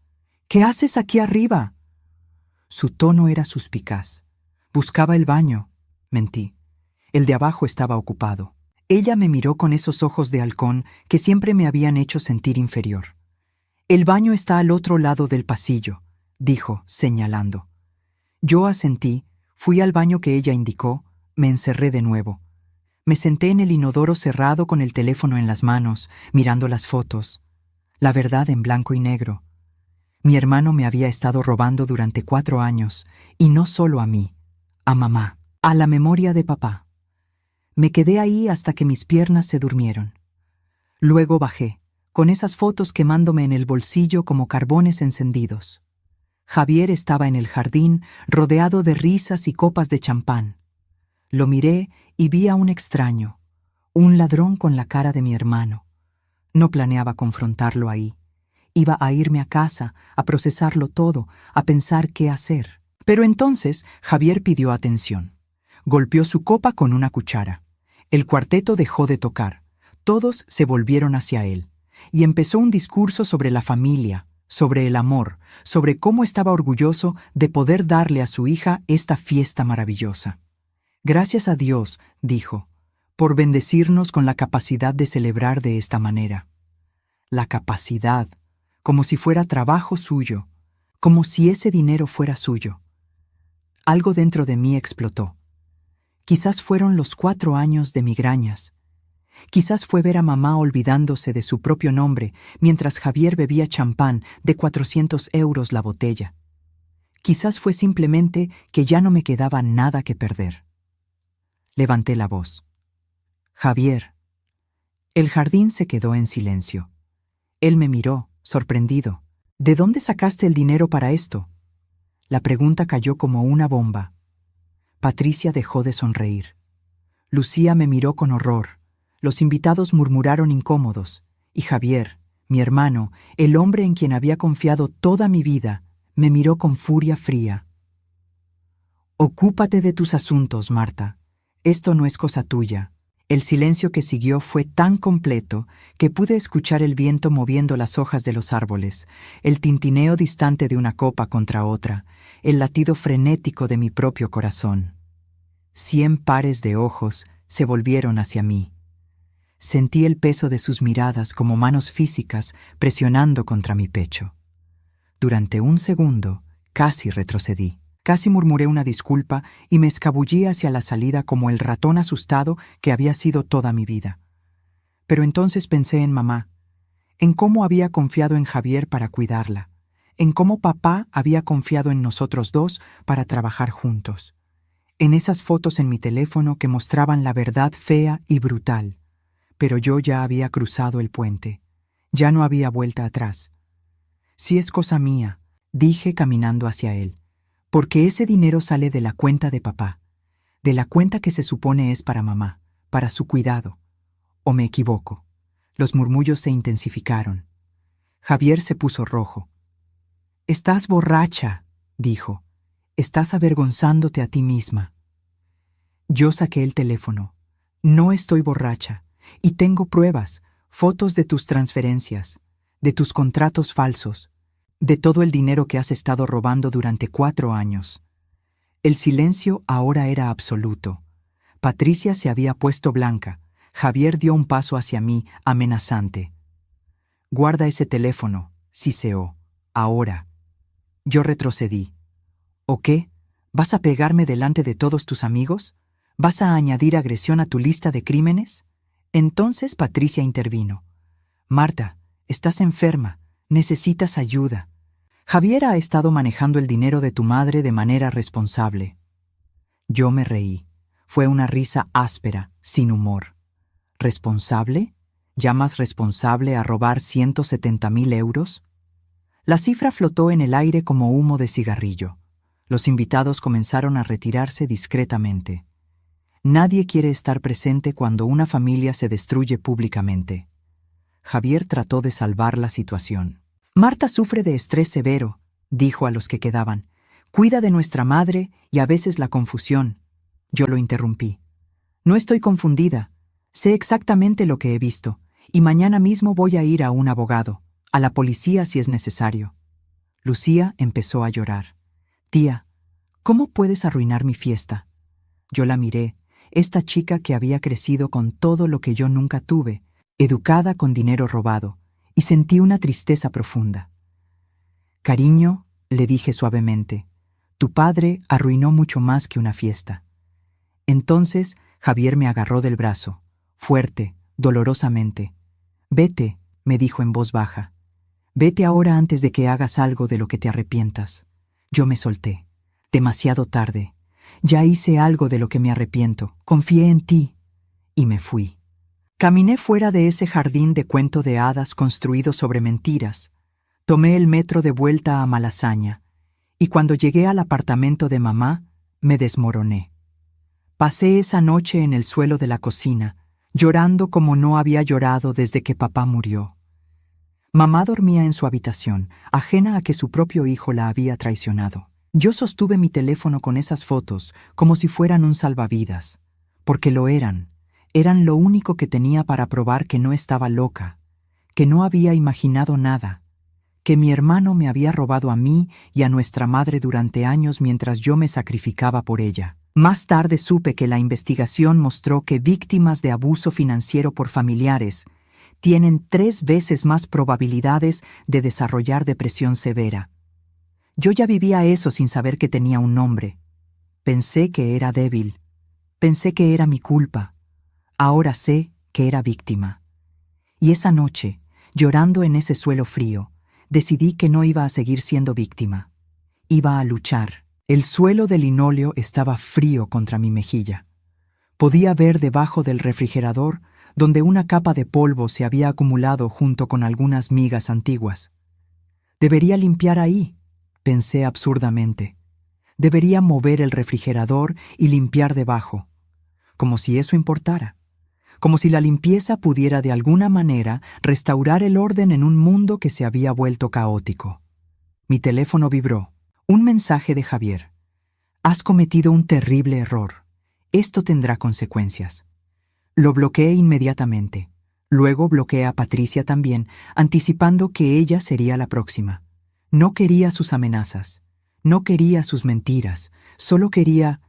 ¿qué haces aquí arriba?» Su tono era suspicaz. «Buscaba el baño». Mentí. El de abajo estaba ocupado. Ella me miró con esos ojos de halcón que siempre me habían hecho sentir inferior. «El baño está al otro lado del pasillo», dijo, señalando. Yo asentí, fui al baño que ella indicó, me encerré de nuevo. Me senté en el inodoro cerrado con el teléfono en las manos, mirando las fotos. La verdad en blanco y negro. Mi hermano me había estado robando durante 4 años, y no solo a mí, a mamá, a la memoria de papá. Me quedé ahí hasta que mis piernas se durmieron. Luego bajé, con esas fotos quemándome en el bolsillo como carbones encendidos. Javier estaba en el jardín, rodeado de risas y copas de champán. Lo miré y vi a un extraño, un ladrón con la cara de mi hermano. No planeaba confrontarlo ahí. Iba a irme a casa, a procesarlo todo, a pensar qué hacer. Pero entonces Javier pidió atención. Golpeó su copa con una cuchara. El cuarteto dejó de tocar. Todos se volvieron hacia él. Y empezó un discurso sobre la familia, sobre el amor, sobre cómo estaba orgulloso de poder darle a su hija esta fiesta maravillosa. Gracias a Dios, dijo, por bendecirnos con la capacidad de celebrar de esta manera. La capacidad, como si fuera trabajo suyo, como si ese dinero fuera suyo. Algo dentro de mí explotó. Quizás fueron los 4 años de migrañas. Quizás fue ver a mamá olvidándose de su propio nombre mientras Javier bebía champán de 400 euros la botella. Quizás fue simplemente que ya no me quedaba nada que perder. Levanté la voz. Javier. El jardín se quedó en silencio. Él me miró, sorprendido. ¿De dónde sacaste el dinero para esto? La pregunta cayó como una bomba. Patricia dejó de sonreír. Lucía me miró con horror. Los invitados murmuraron incómodos. Y Javier, mi hermano, el hombre en quien había confiado toda mi vida, me miró con furia fría. Ocúpate de tus asuntos, Marta. Esto no es cosa tuya. El silencio que siguió fue tan completo que pude escuchar el viento moviendo las hojas de los árboles, el tintineo distante de una copa contra otra, el latido frenético de mi propio corazón. 100 pares de ojos se volvieron hacia mí. Sentí el peso de sus miradas como manos físicas presionando contra mi pecho. Durante un segundo, casi retrocedí. Casi murmuré una disculpa y me escabullí hacia la salida como el ratón asustado que había sido toda mi vida. Pero entonces pensé en mamá, en cómo había confiado en Javier para cuidarla, en cómo papá había confiado en nosotros dos para trabajar juntos, en esas fotos en mi teléfono que mostraban la verdad fea y brutal. Pero yo ya había cruzado el puente. Ya no había vuelta atrás. Si es cosa mía, dije caminando hacia él. Porque ese dinero sale de la cuenta de papá, de la cuenta que se supone es para mamá, para su cuidado. ¿O me equivoco? Los murmullos se intensificaron. Javier se puso rojo. «Estás borracha», dijo. «Estás avergonzándote a ti misma». Yo saqué el teléfono. «No estoy borracha, y tengo pruebas, fotos de tus transferencias, de tus contratos falsos, de todo el dinero que has estado robando durante 4 años». El silencio ahora era absoluto. Patricia se había puesto blanca. Javier dio un paso hacia mí, amenazante. «Guarda ese teléfono», siseó. «Ahora». Yo retrocedí. «¿O qué? ¿Vas a pegarme delante de todos tus amigos? ¿Vas a añadir agresión a tu lista de crímenes?» Entonces Patricia intervino. «Marta, estás enferma. Necesitas ayuda. Javier ha estado manejando el dinero de tu madre de manera responsable». Yo me reí. Fue una risa áspera, sin humor. ¿Responsable? ¿Llamas responsable a robar 170.000 euros? La cifra flotó en el aire como humo de cigarrillo. Los invitados comenzaron a retirarse discretamente. Nadie quiere estar presente cuando una familia se destruye públicamente. Javier trató de salvar la situación. «Marta sufre de estrés severo», dijo a los que quedaban. «Cuida de nuestra madre y a veces la confusión». Yo lo interrumpí. «No estoy confundida. Sé exactamente lo que he visto, y mañana mismo voy a ir a un abogado, a la policía si es necesario». Lucía empezó a llorar. «Tía, ¿cómo puedes arruinar mi fiesta?» Yo la miré, esta chica que había crecido con todo lo que yo nunca tuve, educada con dinero robado, y sentí una tristeza profunda. «Cariño», le dije suavemente, «tu padre arruinó mucho más que una fiesta». Entonces Javier me agarró del brazo, fuerte, dolorosamente. «Vete», me dijo en voz baja. «Vete ahora antes de que hagas algo de lo que te arrepientas». Yo me solté. Demasiado tarde. Ya hice algo de lo que me arrepiento. Confié en ti. Y me fui. Caminé fuera de ese jardín de cuento de hadas construido sobre mentiras. Tomé el metro de vuelta a Malasaña. Y cuando llegué al apartamento de mamá, me desmoroné. Pasé esa noche en el suelo de la cocina, llorando como no había llorado desde que papá murió. Mamá dormía en su habitación, ajena a que su propio hijo la había traicionado. Yo sostuve mi teléfono con esas fotos como si fueran un salvavidas, porque lo eran. Eran lo único que tenía para probar que no estaba loca, que no había imaginado nada, que mi hermano me había robado a mí y a nuestra madre durante años mientras yo me sacrificaba por ella. Más tarde supe que la investigación mostró que víctimas de abuso financiero por familiares tienen 3 veces más probabilidades de desarrollar depresión severa. Yo ya vivía eso sin saber que tenía un nombre. Pensé que era débil. Pensé que era mi culpa. Ahora sé que era víctima. Y esa noche, llorando en ese suelo frío, decidí que no iba a seguir siendo víctima. Iba a luchar. El suelo de linóleo estaba frío contra mi mejilla. Podía ver debajo del refrigerador donde una capa de polvo se había acumulado junto con algunas migas antiguas. Debería limpiar ahí, pensé absurdamente. Debería mover el refrigerador y limpiar debajo, como si eso importara. Como si la limpieza pudiera de alguna manera restaurar el orden en un mundo que se había vuelto caótico. Mi teléfono vibró. Un mensaje de Javier. Has cometido un terrible error. Esto tendrá consecuencias. Lo bloqueé inmediatamente. Luego bloqueé a Patricia también, anticipando que ella sería la próxima. No quería sus amenazas. No quería sus mentiras. Solo quería...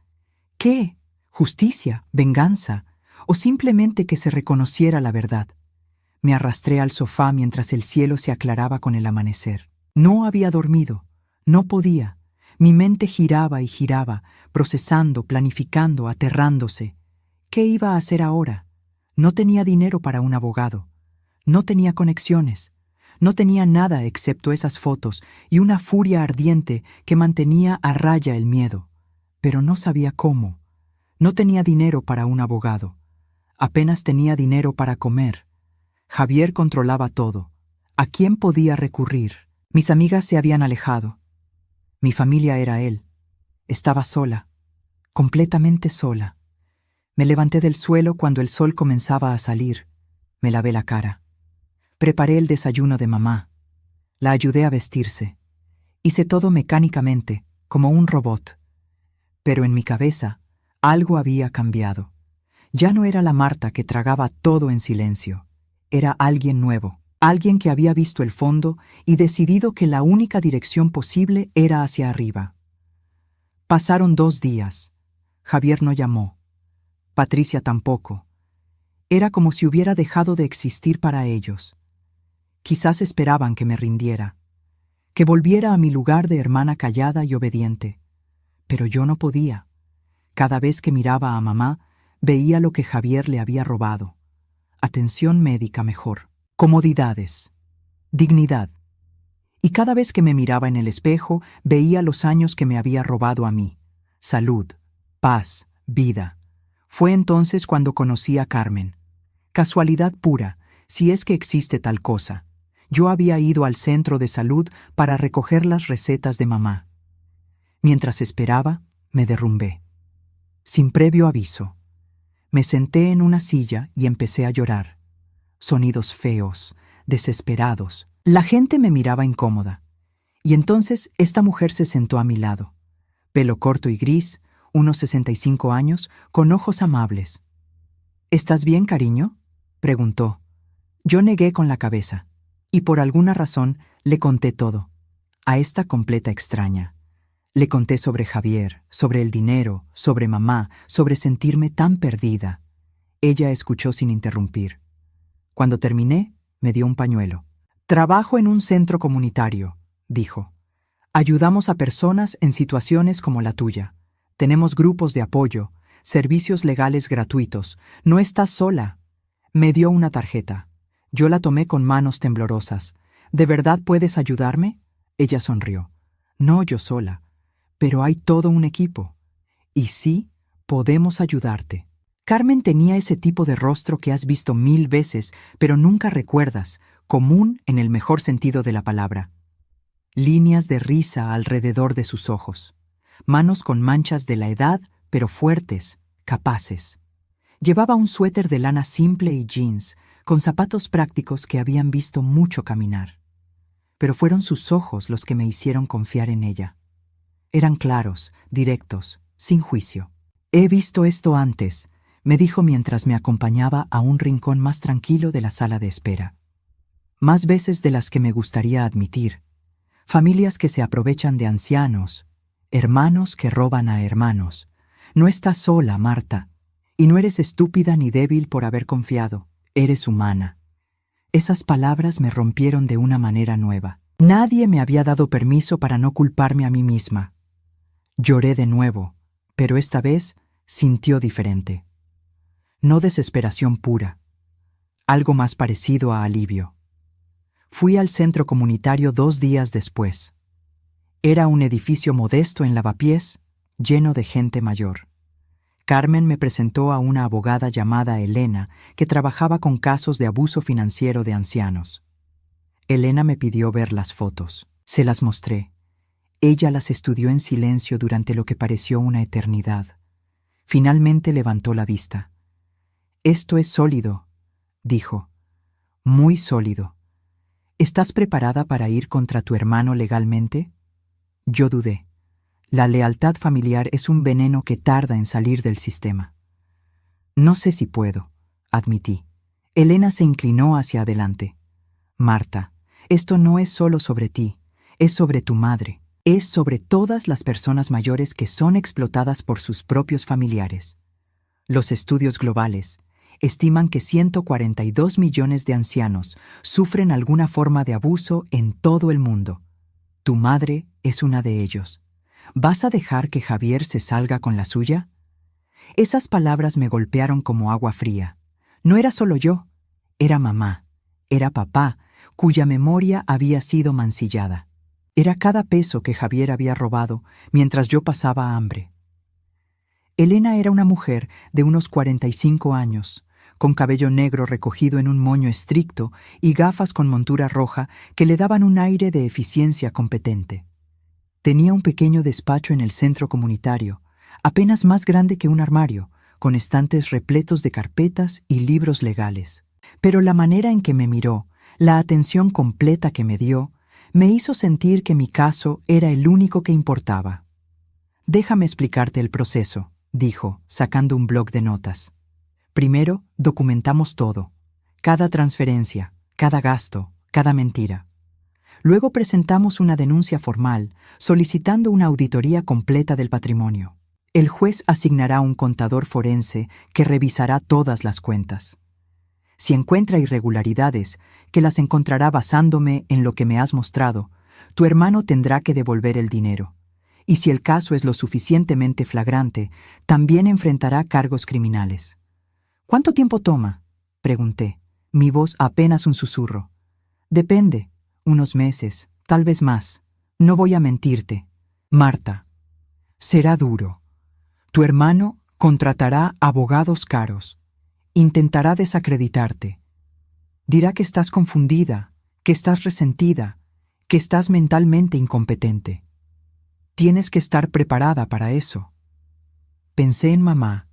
¿qué? ¿Justicia? ¿Venganza? ¿O simplemente que se reconociera la verdad? Me arrastré al sofá mientras el cielo se aclaraba con el amanecer. No había dormido. No podía. Mi mente giraba y giraba, procesando, planificando, aterrándose. ¿Qué iba a hacer ahora? No tenía dinero para un abogado. No tenía conexiones. No tenía nada excepto esas fotos y una furia ardiente que mantenía a raya el miedo. Pero no sabía cómo. No tenía dinero para un abogado. Apenas tenía dinero para comer. Javier controlaba todo. ¿A quién podía recurrir? Mis amigas se habían alejado. Mi familia era él. Estaba sola, completamente sola. Me levanté del suelo cuando el sol comenzaba a salir. Me lavé la cara. Preparé el desayuno de mamá. La ayudé a vestirse. Hice todo mecánicamente, como un robot. Pero en mi cabeza, algo había cambiado. Ya no era la Marta que tragaba todo en silencio. Era alguien nuevo. Alguien que había visto el fondo y decidido que la única dirección posible era hacia arriba. Pasaron 2 días. Javier no llamó. Patricia tampoco. Era como si hubiera dejado de existir para ellos. Quizás esperaban que me rindiera, que volviera a mi lugar de hermana callada y obediente. Pero yo no podía. Cada vez que miraba a mamá, veía lo que Javier le había robado. Atención médica mejor. Comodidades, dignidad. Y cada vez que me miraba en el espejo, veía los años que me había robado a mí. Salud, paz, vida. Fue entonces cuando conocí a Carmen. Casualidad pura, si es que existe tal cosa. Yo había ido al centro de salud para recoger las recetas de mamá. Mientras esperaba, me derrumbé. Sin previo aviso. Me senté en una silla y empecé a llorar. Sonidos feos, desesperados. La gente me miraba incómoda. Y entonces esta mujer se sentó a mi lado. Pelo corto y gris, unos 65 años, con ojos amables. ¿Estás bien, cariño?, preguntó. Yo negué con la cabeza. Y por alguna razón le conté todo. A esta completa extraña. Le conté sobre Javier, sobre el dinero, sobre mamá, sobre sentirme tan perdida. Ella escuchó sin interrumpir. Cuando terminé, me dio un pañuelo. Trabajo en un centro comunitario, dijo. Ayudamos a personas en situaciones como la tuya. Tenemos grupos de apoyo, servicios legales gratuitos. No estás sola. Me dio una tarjeta. Yo la tomé con manos temblorosas. ¿De verdad puedes ayudarme? Ella sonrió. No yo sola. Pero hay todo un equipo. Y sí, podemos ayudarte. Carmen tenía ese tipo de rostro que has visto 1000 veces, pero nunca recuerdas, común en el mejor sentido de la palabra. Líneas de risa alrededor de sus ojos. Manos con manchas de la edad, pero fuertes, capaces. Llevaba un suéter de lana simple y jeans, con zapatos prácticos que habían visto mucho caminar. Pero fueron sus ojos los que me hicieron confiar en ella. Eran claros, directos, sin juicio. He visto esto antes, me dijo mientras me acompañaba a un rincón más tranquilo de la sala de espera. Más veces de las que me gustaría admitir. Familias que se aprovechan de ancianos, hermanos que roban a hermanos. No estás sola, Marta, y no eres estúpida ni débil por haber confiado. Eres humana. Esas palabras me rompieron de una manera nueva. Nadie me había dado permiso para no culparme a mí misma. Lloré de nuevo, pero esta vez sintió diferente. No desesperación pura, algo más parecido a alivio. Fui al centro comunitario 2 días después. Era un edificio modesto en Lavapiés, lleno de gente mayor. Carmen me presentó a una abogada llamada Elena, que trabajaba con casos de abuso financiero de ancianos. Elena me pidió ver las fotos. Se las mostré. Ella las estudió en silencio durante lo que pareció una eternidad. Finalmente levantó la vista. «Esto es sólido», dijo. «Muy sólido. ¿Estás preparada para ir contra tu hermano legalmente?» Yo dudé. La lealtad familiar es un veneno que tarda en salir del sistema. «No sé si puedo», admití. Elena se inclinó hacia adelante. «Marta, esto no es solo sobre ti, es sobre tu madre. Es sobre todas las personas mayores que son explotadas por sus propios familiares. Los estudios globales estiman que 142 millones de ancianos sufren alguna forma de abuso en todo el mundo. Tu madre es una de ellos. ¿Vas a dejar que Javier se salga con la suya?» Esas palabras me golpearon como agua fría. No era solo yo, era mamá, era papá, cuya memoria había sido mancillada. Era cada peso que Javier había robado mientras yo pasaba hambre. Elena era una mujer de unos 45 años, con cabello negro recogido en un moño estricto y gafas con montura roja que le daban un aire de eficiencia competente. Tenía un pequeño despacho en el centro comunitario, apenas más grande que un armario, con estantes repletos de carpetas y libros legales. Pero la manera en que me miró, la atención completa que me dio, me hizo sentir que mi caso era el único que importaba. «Déjame explicarte el proceso», dijo, sacando un bloc de notas. «Primero, documentamos todo. Cada transferencia, cada gasto, cada mentira. Luego presentamos una denuncia formal, solicitando una auditoría completa del patrimonio. El juez asignará un contador forense que revisará todas las cuentas. Si encuentra irregularidades, que las encontrará basándome en lo que me has mostrado, tu hermano tendrá que devolver el dinero. Y si el caso es lo suficientemente flagrante, también enfrentará cargos criminales». «¿Cuánto tiempo toma?», pregunté, mi voz apenas un susurro. «Depende, unos meses, tal vez más. No voy a mentirte. Marta, será duro. Tu hermano contratará abogados caros. Intentará desacreditarte. Dirá que estás confundida, que estás resentida, que estás mentalmente incompetente. Tienes que estar preparada para eso». Pensé en mamá,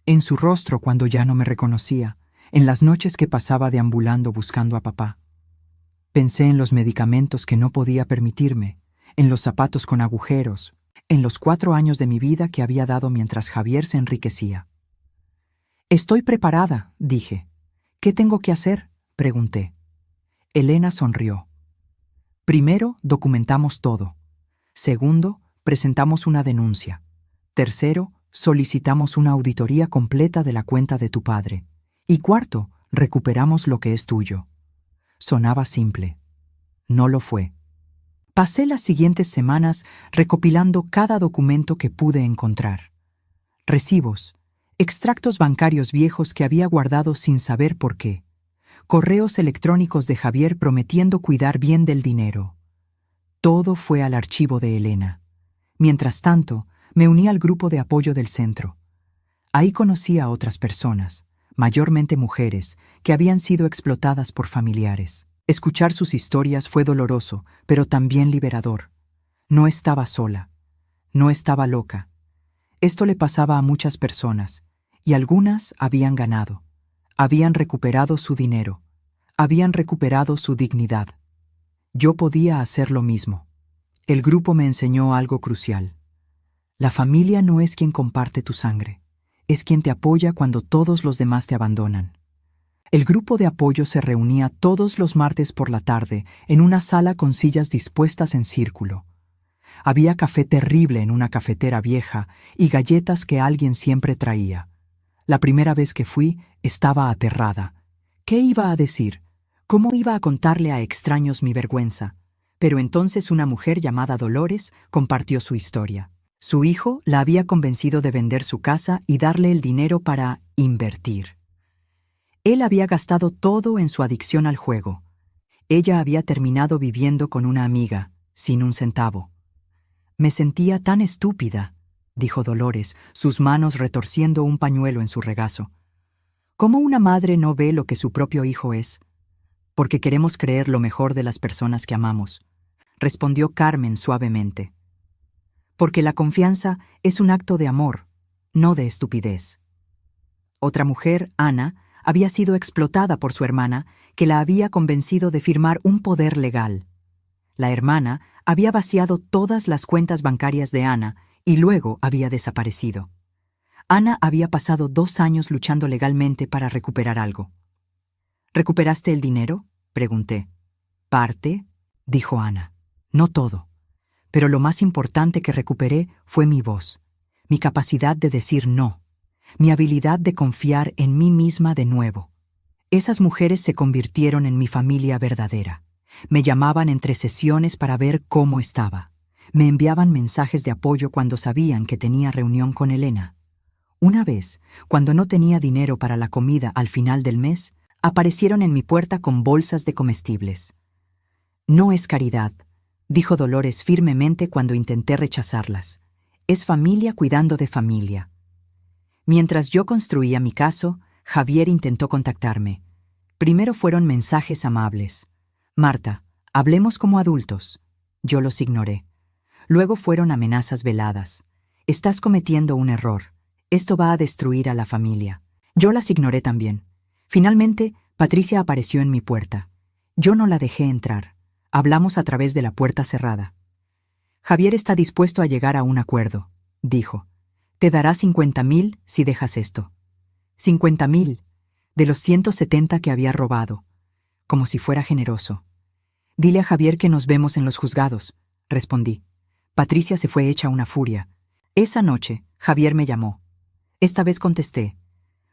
en su rostro cuando ya no me reconocía, en las noches que pasaba deambulando buscando a papá. Pensé en los medicamentos que no podía permitirme, en los zapatos con agujeros, en los 4 años de mi vida que había dado mientras Javier se enriquecía. «Estoy preparada», dije. «¿Qué tengo que hacer?», pregunté. Elena sonrió. «Primero, documentamos todo. Segundo, presentamos una denuncia. Tercero, solicitamos una auditoría completa de la cuenta de tu padre. Y cuarto, recuperamos lo que es tuyo». Sonaba simple. No lo fue. Pasé las siguientes semanas recopilando cada documento que pude encontrar. Recibos, extractos bancarios viejos que había guardado sin saber por qué, correos electrónicos de Javier prometiendo cuidar bien del dinero. Todo fue al archivo de Elena. Mientras tanto, Me uní al grupo de apoyo del centro. Ahí conocí a otras personas, mayormente mujeres, que habían sido explotadas por familiares. Escuchar sus historias fue doloroso, pero también liberador. No estaba sola. No estaba loca. Esto le pasaba a muchas personas, y algunas habían ganado. Habían recuperado su dinero. Habían recuperado su dignidad. Yo podía hacer lo mismo. El grupo me enseñó algo crucial. La familia no es quien comparte tu sangre, es quien te apoya cuando todos los demás te abandonan. El grupo de apoyo se reunía todos los martes por la tarde en una sala con sillas dispuestas en círculo. Había café terrible en una cafetera vieja y galletas que alguien siempre traía. La primera vez que fui, estaba aterrada. ¿Qué iba a decir? ¿Cómo iba a contarle a extraños mi vergüenza? Pero entonces una mujer llamada Dolores compartió su historia. Su hijo la había convencido de vender su casa y darle el dinero para invertir. Él había gastado todo en su adicción al juego. Ella había terminado viviendo con una amiga, sin un centavo. Me sentía tan estúpida, dijo Dolores, sus manos retorciendo un pañuelo en su regazo. ¿Cómo una madre no ve lo que su propio hijo es? Porque queremos creer lo mejor de las personas que amamos, respondió Carmen suavemente. Porque la confianza es un acto de amor, no de estupidez. Otra mujer, Ana, había sido explotada por su hermana, que la había convencido de firmar un poder legal. La hermana había vaciado todas las cuentas bancarias de Ana y luego había desaparecido. Ana había pasado 2 años luchando legalmente para recuperar algo. ¿Recuperaste el dinero?, pregunté. Parte, dijo Ana. No todo. Pero lo más importante que recuperé fue mi voz, mi capacidad de decir no, mi habilidad de confiar en mí misma de nuevo. Esas mujeres se convirtieron en mi familia verdadera. Me llamaban entre sesiones para ver cómo estaba. Me enviaban mensajes de apoyo cuando sabían que tenía reunión con Elena. Una vez, cuando no tenía dinero para la comida al final del mes, aparecieron en mi puerta con bolsas de comestibles. No es caridad, dijo Dolores firmemente cuando intenté rechazarlas. Es familia cuidando de familia. Mientras yo construía mi caso, Javier intentó contactarme. Primero fueron mensajes amables. Marta, hablemos como adultos. Yo los ignoré. Luego fueron amenazas veladas. Estás cometiendo un error. Esto va a destruir a la familia. Yo las ignoré también. Finalmente, Patricia apareció en mi puerta. Yo no la dejé entrar. Hablamos a través de la puerta cerrada. Javier está dispuesto a llegar a un acuerdo, dijo. Te dará 50,000 si dejas esto. 50,000, de los 170 que había robado, como si fuera generoso. Dile a Javier que nos vemos en los juzgados, respondí. Patricia se fue hecha una furia. Esa noche, Javier me llamó. Esta vez contesté.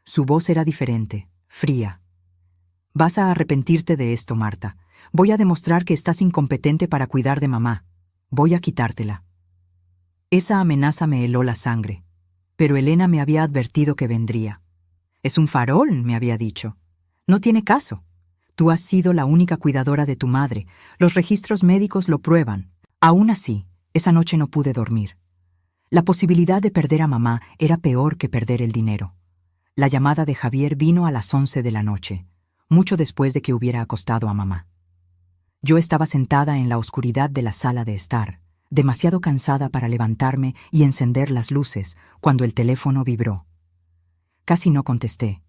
Su voz era diferente, fría. Vas a arrepentirte de esto, Marta. Voy a demostrar que estás incompetente para cuidar de mamá. Voy a quitártela. Esa amenaza me heló la sangre. Pero Elena me había advertido que vendría. Es un farol, me había dicho. No tiene caso. Tú has sido la única cuidadora de tu madre. Los registros médicos lo prueban. Aún así, esa noche no pude dormir. La posibilidad de perder a mamá era peor que perder el dinero. La llamada de Javier vino a las 11 de la noche, mucho después de que hubiera acostado a mamá. Yo estaba sentada en la oscuridad de la sala de estar, demasiado cansada para levantarme y encender las luces, cuando el teléfono vibró. Casi no contesté,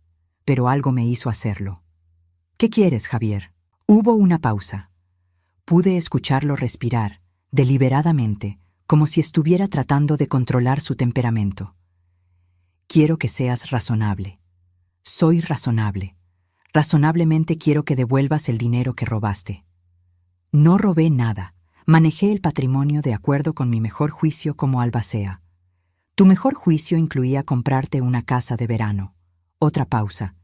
pero algo me hizo hacerlo. ¿Qué quieres, Javier? Hubo una pausa. Pude escucharlo respirar, deliberadamente, como si estuviera tratando de controlar su temperamento. Quiero que seas razonable. Soy razonable. Razonablemente quiero que devuelvas el dinero que robaste. No robé nada. Manejé el patrimonio de acuerdo con mi mejor juicio como albacea. Tu mejor juicio incluía comprarte una casa de verano. Otra pausa.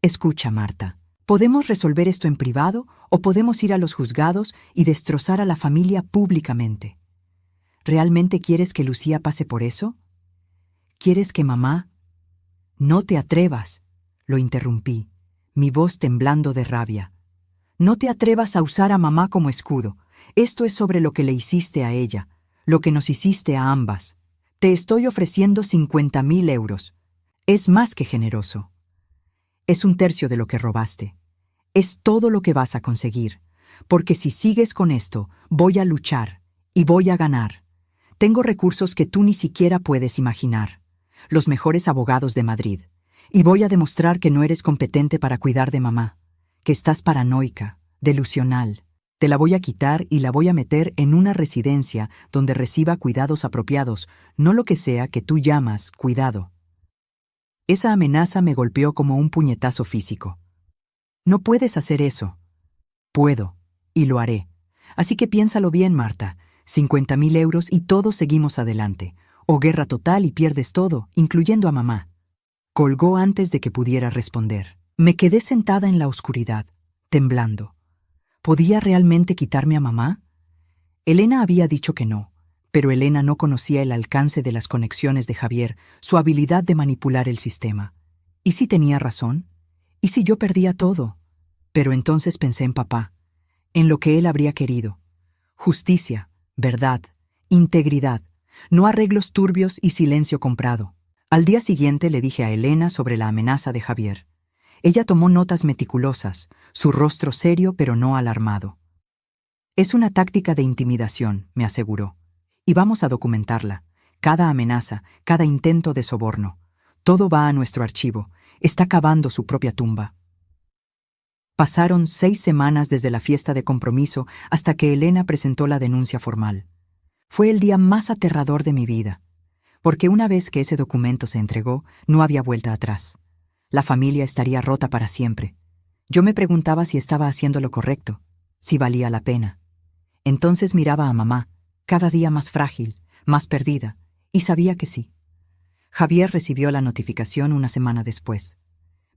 Escucha, Marta. Podemos resolver esto en privado o podemos ir a los juzgados y destrozar a la familia públicamente. ¿Realmente quieres que Lucía pase por eso? ¿Quieres que mamá? No te atrevas, lo interrumpí, mi voz temblando de rabia. No te atrevas a usar a mamá como escudo. Esto es sobre lo que le hiciste a ella, lo que nos hiciste a ambas. Te estoy ofreciendo 50.000 euros. Es más que generoso. Es un tercio de lo que robaste. Es todo lo que vas a conseguir, porque si sigues con esto, voy a luchar y voy a ganar. Tengo recursos que tú ni siquiera puedes imaginar. Los mejores abogados de Madrid. Y voy a demostrar que no eres competente para cuidar de mamá, que estás paranoica, delusional. Te la voy a quitar y la voy a meter en una residencia donde reciba cuidados apropiados, no lo que sea que tú llamas cuidado. Esa amenaza me golpeó como un puñetazo físico. No puedes hacer eso. Puedo, y lo haré. Así que piénsalo bien, Marta. 50.000 euros y todos seguimos adelante. O guerra total y pierdes todo, incluyendo a mamá. Colgó antes de que pudiera responder. Me quedé sentada en la oscuridad, temblando. ¿Podía realmente quitarme a mamá? Elena había dicho que no, pero Elena no conocía el alcance de las conexiones de Javier, su habilidad de manipular el sistema. ¿Y si tenía razón? ¿Y si yo perdía todo? Pero entonces pensé en papá, en lo que él habría querido. Justicia, verdad, integridad, no arreglos turbios y silencio comprado. Al día siguiente le dije a Elena sobre la amenaza de Javier. Ella tomó notas meticulosas, su rostro serio pero no alarmado. Es una táctica de intimidación, me aseguró. Y vamos a documentarla. Cada amenaza, cada intento de soborno. Todo va a nuestro archivo. Está cavando su propia tumba. Pasaron 6 semanas desde la fiesta de compromiso hasta que Elena presentó la denuncia formal. Fue el día más aterrador de mi vida, porque una vez que ese documento se entregó, no había vuelta atrás. La familia estaría rota para siempre. Yo me preguntaba si estaba haciendo lo correcto, si valía la pena. Entonces miraba a mamá, cada día más frágil, más perdida, y sabía que sí. Javier recibió la notificación una semana después.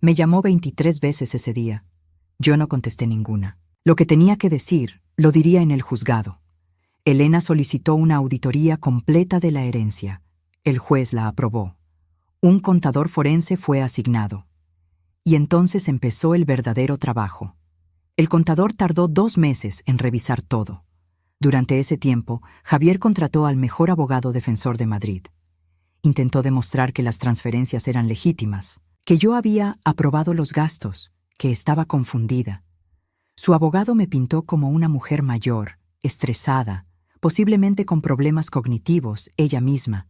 Me llamó 23 veces ese día. Yo no contesté ninguna. Lo que tenía que decir, lo diría en el juzgado. Elena solicitó una auditoría completa de la herencia. El juez la aprobó. Un contador forense fue asignado. Y entonces empezó el verdadero trabajo. El contador tardó 2 meses en revisar todo. Durante ese tiempo, Javier contrató al mejor abogado defensor de Madrid. Intentó demostrar que las transferencias eran legítimas, que yo había aprobado los gastos, que estaba confundida. Su abogado me pintó como una mujer mayor, estresada, posiblemente con problemas cognitivos, ella misma.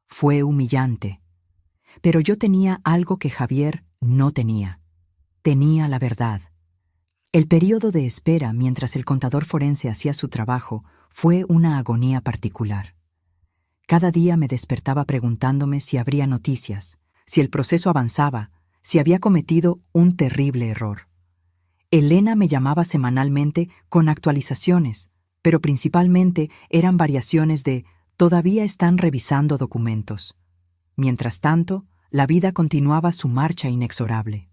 Fue humillante. Pero yo tenía algo que Javier no tenía. Tenía la verdad. El período de espera mientras el contador forense hacía su trabajo fue una agonía particular. Cada día me despertaba preguntándome si habría noticias, si el proceso avanzaba, si había cometido un terrible error. Elena me llamaba semanalmente con actualizaciones, pero principalmente eran variaciones de «todavía están revisando documentos». Mientras tanto, la vida continuaba su marcha inexorable.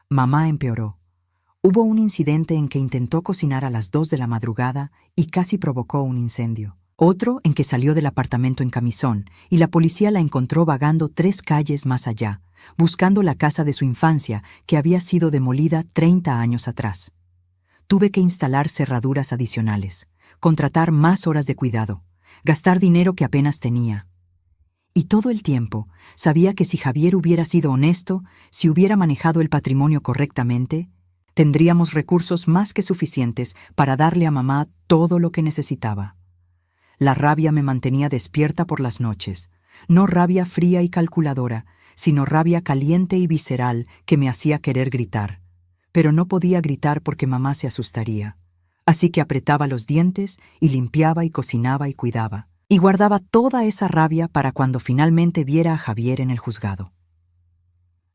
Mamá empeoró. Hubo un incidente en que intentó cocinar a las 2 de la madrugada y casi provocó un incendio. Otro en que salió del apartamento en camisón y la policía la encontró vagando 3 calles más allá, buscando la casa de su infancia que había sido demolida 30 años atrás. Tuve que instalar cerraduras adicionales, contratar más horas de cuidado, gastar dinero que apenas tenía. Y todo el tiempo sabía que si Javier hubiera sido honesto, si hubiera manejado el patrimonio correctamente, tendríamos recursos más que suficientes para darle a mamá todo lo que necesitaba. La rabia me mantenía despierta por las noches, no rabia fría y calculadora, sino rabia caliente y visceral que me hacía querer gritar. Pero no podía gritar porque mamá se asustaría. Así que apretaba los dientes y limpiaba y cocinaba y cuidaba. Y guardaba toda esa rabia para cuando finalmente viera a Javier en el juzgado.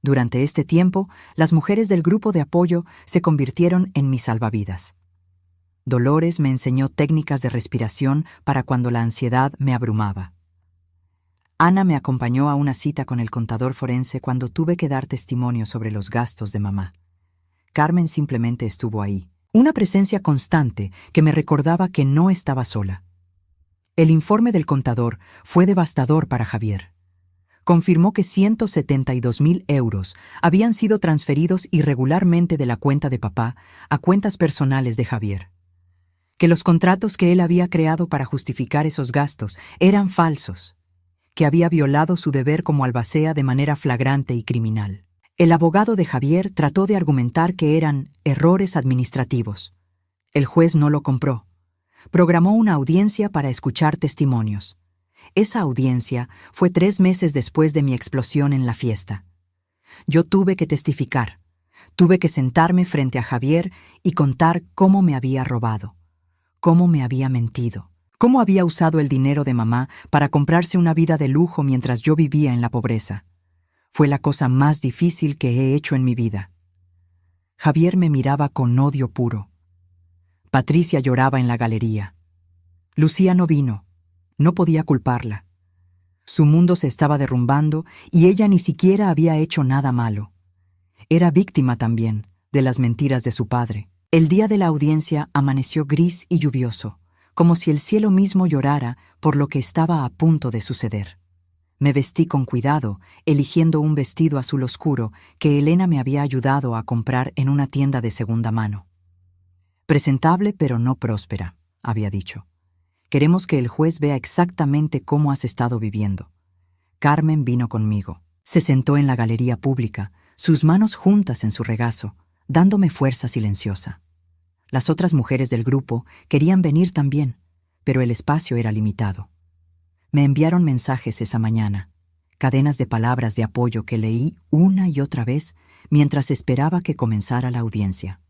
Durante este tiempo, las mujeres del grupo de apoyo se convirtieron en mis salvavidas. Dolores me enseñó técnicas de respiración para cuando la ansiedad me abrumaba. Ana me acompañó a una cita con el contador forense cuando tuve que dar testimonio sobre los gastos de mamá. Carmen simplemente estuvo ahí, una presencia constante que me recordaba que no estaba sola. El informe del contador fue devastador para Javier. Confirmó que 172.000 euros habían sido transferidos irregularmente de la cuenta de papá a cuentas personales de Javier. Que los contratos que él había creado para justificar esos gastos eran falsos. que había violado su deber como albacea de manera flagrante y criminal. El abogado de Javier trató de argumentar que eran errores administrativos. El juez no lo compró. Programó una audiencia para escuchar testimonios. Esa audiencia fue 3 meses después de mi explosión en la fiesta. Yo tuve que testificar. Tuve que sentarme frente a Javier y contar cómo me había robado, cómo me había mentido, cómo había usado el dinero de mamá para comprarse una vida de lujo mientras yo vivía en la pobreza. Fue la cosa más difícil que he hecho en mi vida. Javier me miraba con odio puro. Patricia lloraba en la galería. Lucía no vino. No podía culparla. Su mundo se estaba derrumbando y ella ni siquiera había hecho nada malo. Era víctima también de las mentiras de su padre. El día de la audiencia amaneció gris y lluvioso, como si el cielo mismo llorara por lo que estaba a punto de suceder. Me vestí con cuidado, eligiendo un vestido azul oscuro que Elena me había ayudado a comprar en una tienda de segunda mano. Presentable pero no próspera, había dicho. Queremos que el juez vea exactamente cómo has estado viviendo. Carmen vino conmigo. Se sentó en la galería pública, sus manos juntas en su regazo, dándome fuerza silenciosa. Las otras mujeres del grupo querían venir también, pero el espacio era limitado. Me enviaron mensajes esa mañana, cadenas de palabras de apoyo que leí una y otra vez mientras esperaba que comenzara la audiencia.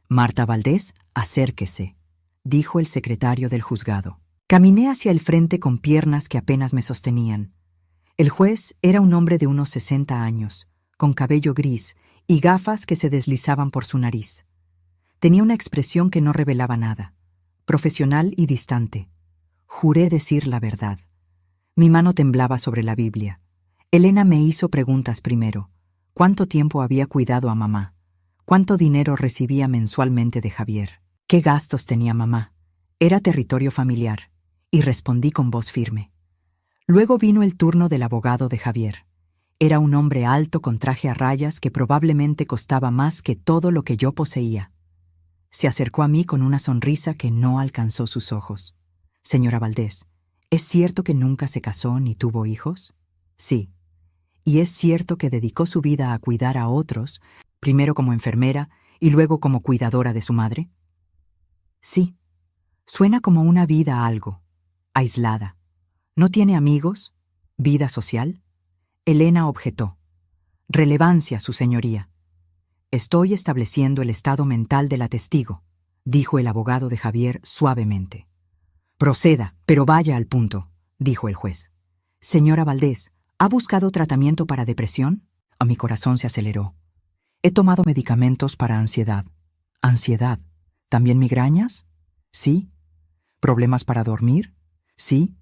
Marta Valdés, acérquese, dijo el secretario del juzgado. Caminé hacia el frente con piernas que apenas me sostenían. El juez era un hombre de unos 60 años, con cabello gris y gafas que se deslizaban por su nariz. Tenía una expresión que no revelaba nada, profesional y distante. Juré decir la verdad. Mi mano temblaba sobre la Biblia. Elena me hizo preguntas primero. ¿Cuánto tiempo había cuidado a mamá? ¿Cuánto dinero recibía mensualmente de Javier? ¿Qué gastos tenía mamá? Era territorio familiar, y respondí con voz firme. Luego vino el turno del abogado de Javier. Era un hombre alto con traje a rayas que probablemente costaba más que todo lo que yo poseía. Se acercó a mí con una sonrisa que no alcanzó sus ojos. Señora Valdés, ¿es cierto que nunca se casó ni tuvo hijos? Sí. ¿Y es cierto que dedicó su vida a cuidar a otros, primero como enfermera y luego como cuidadora de su madre? Sí. Suena como una vida algo, aislada. ¿No tiene amigos? ¿Vida social? Elena objetó. Relevancia, su señoría. Estoy estableciendo el estado mental de la testigo, dijo el abogado de Javier suavemente. Proceda, pero vaya al punto, dijo el juez. Señora Valdés, ¿ha buscado tratamiento para depresión? A mi corazón se aceleró. He tomado medicamentos para ansiedad. ¿Ansiedad? ¿También migrañas? Sí. ¿Problemas para dormir? Sí.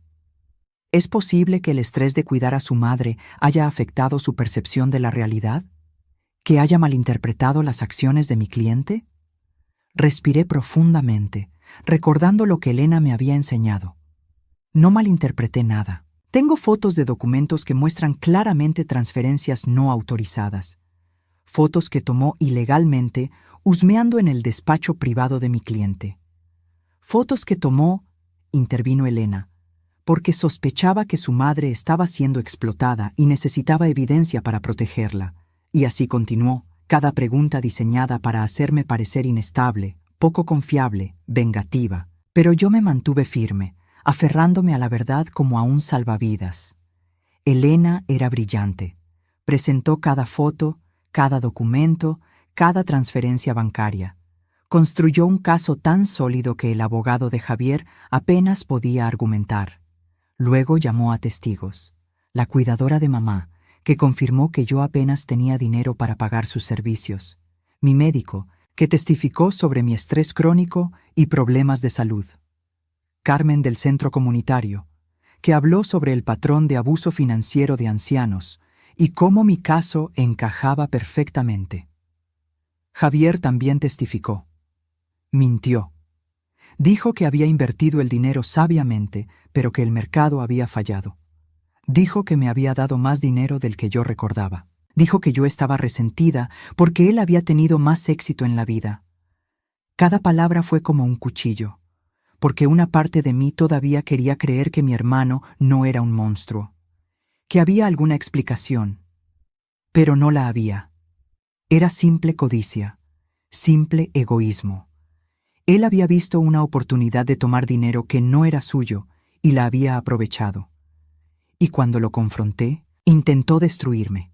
¿Es posible que el estrés de cuidar a su madre haya afectado su percepción de la realidad? ¿Que haya malinterpretado las acciones de mi cliente? Respiré profundamente, recordando lo que Elena me había enseñado. No malinterpreté nada. Tengo fotos de documentos que muestran claramente transferencias no autorizadas. Fotos que tomó ilegalmente husmeando en el despacho privado de mi cliente. Fotos que tomó, intervino Elena, porque sospechaba que su madre estaba siendo explotada y necesitaba evidencia para protegerla. Y así continuó, cada pregunta diseñada para hacerme parecer inestable, poco confiable, vengativa. Pero yo me mantuve firme, aferrándome a la verdad como a un salvavidas. Elena era brillante. Presentó cada foto, cada documento, cada transferencia bancaria. Construyó un caso tan sólido que el abogado de Javier apenas podía argumentar. Luego llamó a testigos. La cuidadora de mamá, que confirmó que yo apenas tenía dinero para pagar sus servicios. Mi médico, que testificó sobre mi estrés crónico y problemas de salud. Carmen del Centro Comunitario, que habló sobre el patrón de abuso financiero de ancianos y cómo mi caso encajaba perfectamente. Javier también testificó. Mintió. Dijo que había invertido el dinero sabiamente, pero que el mercado había fallado. Dijo que me había dado más dinero del que yo recordaba. Dijo que yo estaba resentida porque él había tenido más éxito en la vida. Cada palabra fue como un cuchillo, porque una parte de mí todavía quería creer que mi hermano no era un monstruo. que había alguna explicación, pero no la había. Era simple codicia, simple egoísmo. Él había visto una oportunidad de tomar dinero que no era suyo y la había aprovechado. Y cuando lo confronté, intentó destruirme.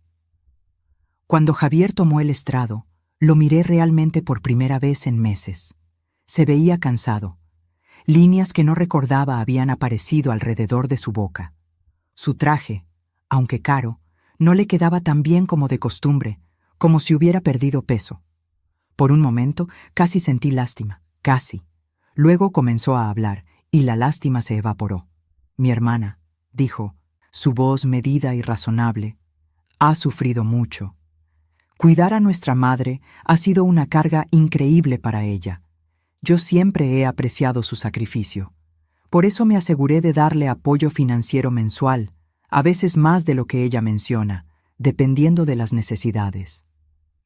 Cuando Javier tomó el estrado, lo miré realmente por primera vez en meses. Se veía cansado. Líneas que no recordaba habían aparecido alrededor de su boca. Su traje, aunque caro, no le quedaba tan bien como de costumbre, como si hubiera perdido peso. Por un momento casi sentí lástima, casi. Luego comenzó a hablar, y la lástima se evaporó. Mi hermana, dijo, su voz medida y razonable, ha sufrido mucho. Cuidar a nuestra madre ha sido una carga increíble para ella. Yo siempre he apreciado su sacrificio. Por eso me aseguré de darle apoyo financiero mensual, a veces más de lo que ella menciona, dependiendo de las necesidades.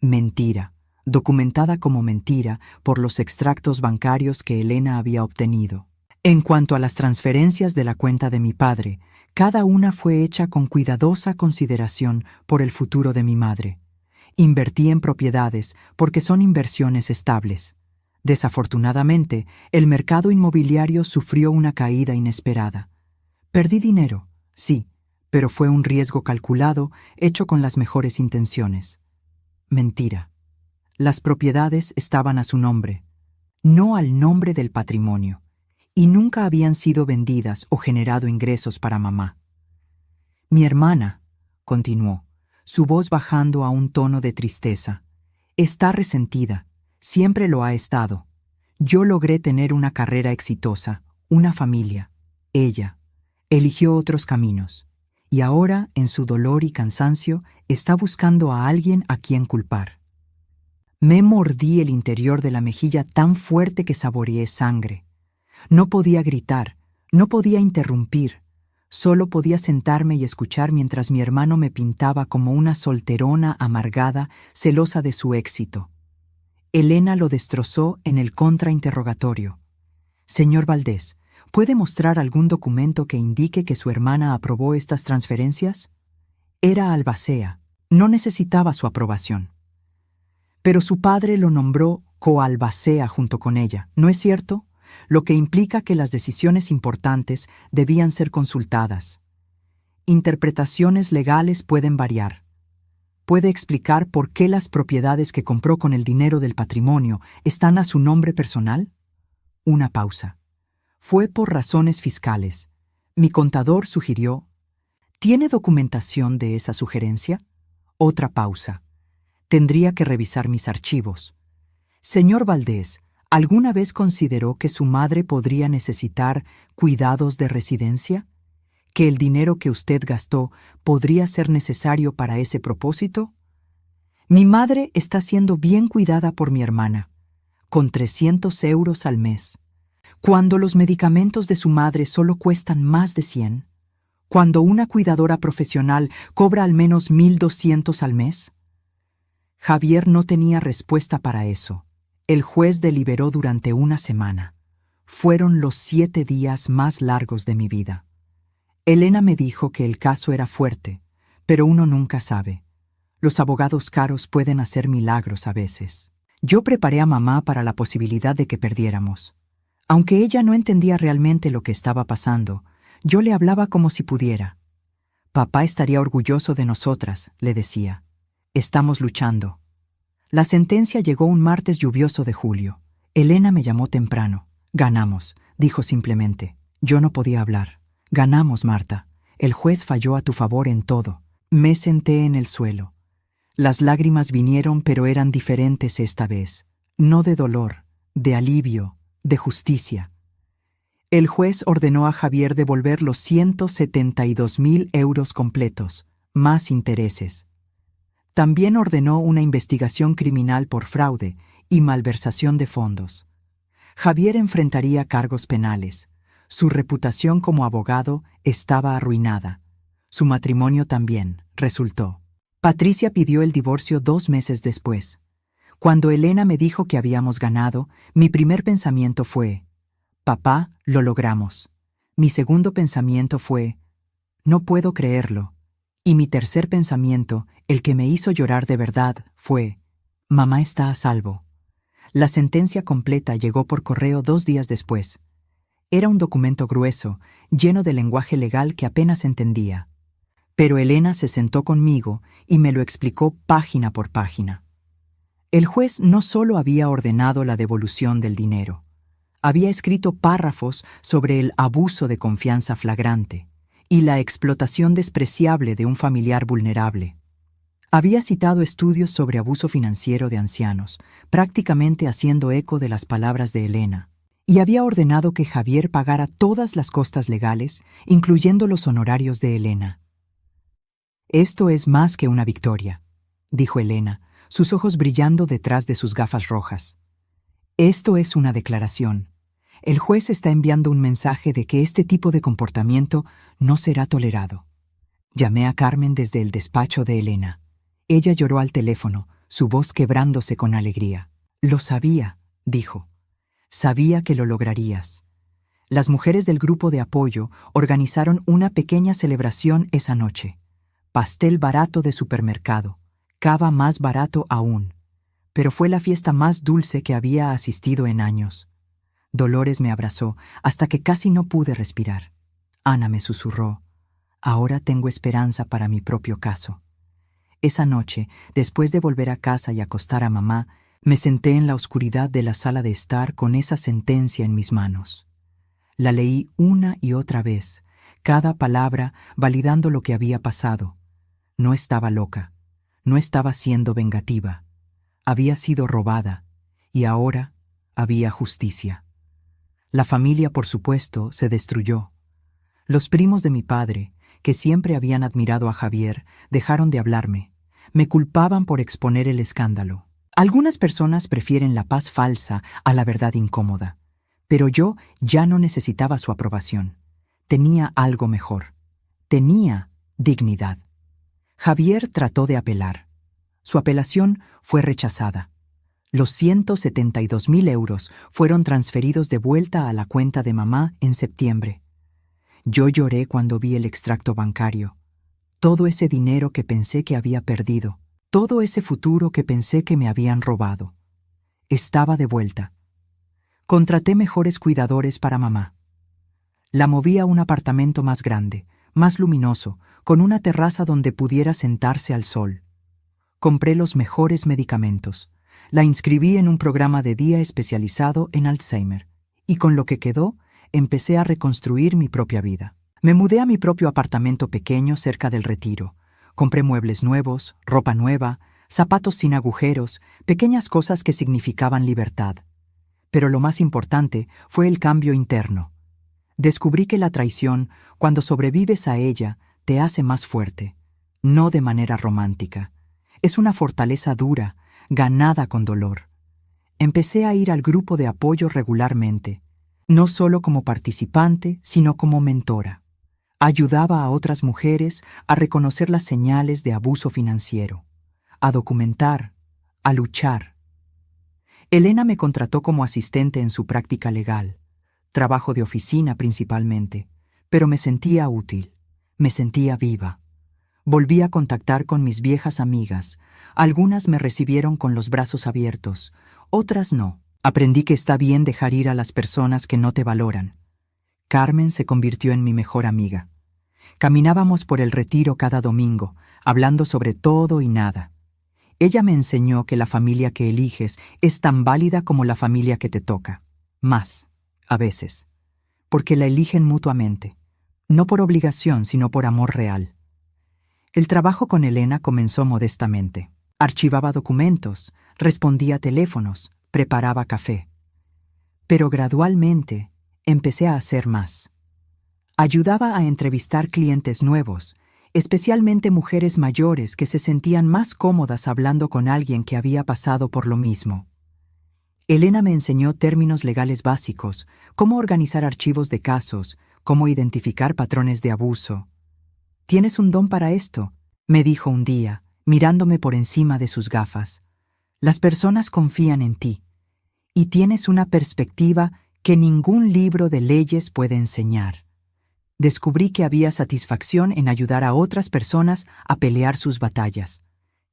Mentira, documentada como mentira por los extractos bancarios que Elena había obtenido. En cuanto a las transferencias de la cuenta de mi padre, cada una fue hecha con cuidadosa consideración por el futuro de mi madre. Invertí en propiedades porque son inversiones estables. Desafortunadamente, el mercado inmobiliario sufrió una caída inesperada. Perdí dinero, sí, pero fue un riesgo calculado, hecho con las mejores intenciones. Mentira. Las propiedades estaban a su nombre, no al nombre del patrimonio, y nunca habían sido vendidas o generado ingresos para mamá. Mi hermana, continuó, su voz bajando a un tono de tristeza, está resentida, siempre lo ha estado. Yo logré tener una carrera exitosa, una familia. Ella eligió otros caminos, y ahora, en su dolor y cansancio, está buscando a alguien a quien culpar. Me mordí el interior de la mejilla tan fuerte que saboreé sangre. No podía gritar, no podía interrumpir. Solo podía sentarme y escuchar mientras mi hermano me pintaba como una solterona amargada, celosa de su éxito. Elena lo destrozó en el contrainterrogatorio. Señor Valdés, ¿puede mostrar algún documento que indique que su hermana aprobó estas transferencias? Era albacea, no necesitaba su aprobación. Pero su padre lo nombró coalbacea junto con ella, ¿no es cierto? Lo que implica que las decisiones importantes debían ser consultadas. Interpretaciones legales pueden variar. ¿Puede explicar por qué las propiedades que compró con el dinero del patrimonio están a su nombre personal? Una pausa. Fue por razones fiscales. Mi contador sugirió. ¿Tiene documentación de esa sugerencia? Otra pausa. Tendría que revisar mis archivos. Señor Valdés, ¿alguna vez consideró que su madre podría necesitar cuidados de residencia? ¿Que el dinero que usted gastó podría ser necesario para ese propósito? Mi madre está siendo bien cuidada por mi hermana, con 300 euros al mes. Cuando los medicamentos de su madre solo cuestan más de 100, cuando una cuidadora profesional cobra al menos 1.200 al mes. Javier no tenía respuesta para eso. El juez deliberó durante una semana. Fueron los 7 días más largos de mi vida. Elena me dijo que el caso era fuerte, pero uno nunca sabe. Los abogados caros pueden hacer milagros a veces. Yo preparé a mamá para la posibilidad de que perdiéramos. Aunque ella no entendía realmente lo que estaba pasando, yo le hablaba como si pudiera. Papá estaría orgulloso de nosotras, le decía. Estamos luchando. La sentencia llegó un martes lluvioso de julio. Elena me llamó temprano. Ganamos, dijo simplemente. Yo no podía hablar. Ganamos, Marta. El juez falló a tu favor en todo. Me senté en el suelo. Las lágrimas vinieron, pero eran diferentes esta vez. No de dolor, de alivio, de justicia. El juez ordenó a Javier devolver los 172.000 euros completos, más intereses. También ordenó una investigación criminal por fraude y malversación de fondos. Javier enfrentaría cargos penales. Su reputación como abogado estaba arruinada. Su matrimonio también, resultó. Patricia pidió el divorcio 2 meses después. Cuando Elena me dijo que habíamos ganado, mi primer pensamiento fue, «Papá, lo logramos». Mi segundo pensamiento fue, «No puedo creerlo. Y mi tercer pensamiento, el que me hizo llorar de verdad, fue: mamá está a salvo. La sentencia completa llegó por correo 2 días después. Era un documento grueso, lleno de lenguaje legal que apenas entendía. Pero Elena se sentó conmigo y me lo explicó página por página. El juez no solo había ordenado la devolución del dinero, había escrito párrafos sobre el abuso de confianza flagrante y la explotación despreciable de un familiar vulnerable. Había citado estudios sobre abuso financiero de ancianos, prácticamente haciendo eco de las palabras de Elena, y había ordenado que Javier pagara todas las costas legales, incluyendo los honorarios de Elena. «Esto es más que una victoria», dijo Elena, sus ojos brillando detrás de sus gafas rojas. «Esto es una declaración. El juez está enviando un mensaje de que este tipo de comportamiento no será tolerado». Llamé a Carmen desde el despacho de Elena. Ella lloró al teléfono, su voz quebrándose con alegría. «Lo sabía», dijo. «Sabía que lo lograrías». Las mujeres del grupo de apoyo organizaron una pequeña celebración esa noche. Pastel barato de supermercado, cava más barato aún. Pero fue la fiesta más dulce que había asistido en años. Dolores me abrazó hasta que casi no pude respirar. Ana me susurró: «Ahora tengo esperanza para mi propio caso». Esa noche, después de volver a casa y acostar a mamá, me senté en la oscuridad de la sala de estar con esa sentencia en mis manos. La leí una y otra vez, cada palabra validando lo que había pasado. No estaba loca, no estaba siendo vengativa. Había sido robada, y ahora había justicia. La familia, por supuesto, se destruyó. Los primos de mi padre, que siempre habían admirado a Javier, dejaron de hablarme. Me culpaban por exponer el escándalo. Algunas personas prefieren la paz falsa a la verdad incómoda, pero yo ya no necesitaba su aprobación. Tenía algo mejor. Tenía dignidad. Javier trató de apelar. Su apelación fue rechazada. Los 172.000 euros fueron transferidos de vuelta a la cuenta de mamá en septiembre. Yo lloré cuando vi el extracto bancario. Todo ese dinero que pensé que había perdido, todo ese futuro que pensé que me habían robado. Estaba de vuelta. Contraté mejores cuidadores para mamá. La moví a un apartamento más grande, más luminoso, con una terraza donde pudiera sentarse al sol. Compré los mejores medicamentos. La inscribí en un programa de día especializado en Alzheimer, y con lo que quedó, empecé a reconstruir mi propia vida. Me mudé a mi propio apartamento pequeño cerca del Retiro. Compré muebles nuevos, ropa nueva, zapatos sin agujeros, pequeñas cosas que significaban libertad. Pero lo más importante fue el cambio interno. Descubrí que la traición, cuando sobrevives a ella, te hace más fuerte. No de manera romántica. Es una fortaleza dura, ganada con dolor. Empecé a ir al grupo de apoyo regularmente, no solo como participante, sino como mentora. Ayudaba a otras mujeres a reconocer las señales de abuso financiero, a documentar, a luchar. Elena me contrató como asistente en su práctica legal, trabajo de oficina principalmente, pero me sentía útil, me sentía viva. Volví a contactar con mis viejas amigas. Algunas me recibieron con los brazos abiertos, otras no. Aprendí que está bien dejar ir a las personas que no te valoran. Carmen se convirtió en mi mejor amiga. Caminábamos por el Retiro cada domingo, hablando sobre todo y nada. Ella me enseñó que la familia que eliges es tan válida como la familia que te toca. Más, a veces. Porque la eligen mutuamente. No por obligación, sino por amor real. El trabajo con Elena comenzó modestamente. Archivaba documentos, respondía teléfonos, preparaba café. Pero gradualmente empecé a hacer más. Ayudaba a entrevistar clientes nuevos, especialmente mujeres mayores que se sentían más cómodas hablando con alguien que había pasado por lo mismo. Elena me enseñó términos legales básicos, cómo organizar archivos de casos, cómo identificar patrones de abuso. «Tienes un don para esto», me dijo un día, mirándome por encima de sus gafas. «Las personas confían en ti, y tienes una perspectiva que ningún libro de leyes puede enseñar». Descubrí que había satisfacción en ayudar a otras personas a pelear sus batallas.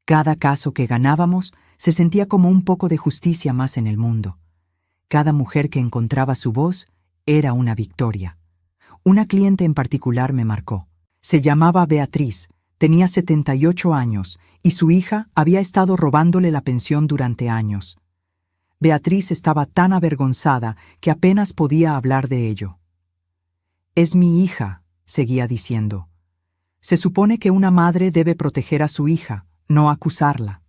Cada caso que ganábamos se sentía como un poco de justicia más en el mundo. Cada mujer que encontraba su voz era una victoria. Una cliente en particular me marcó. Se llamaba Beatriz, tenía 78 años y su hija había estado robándole la pensión durante años. Beatriz estaba tan avergonzada que apenas podía hablar de ello. «Es mi hija», seguía diciendo. «Se supone que una madre debe proteger a su hija, no acusarla».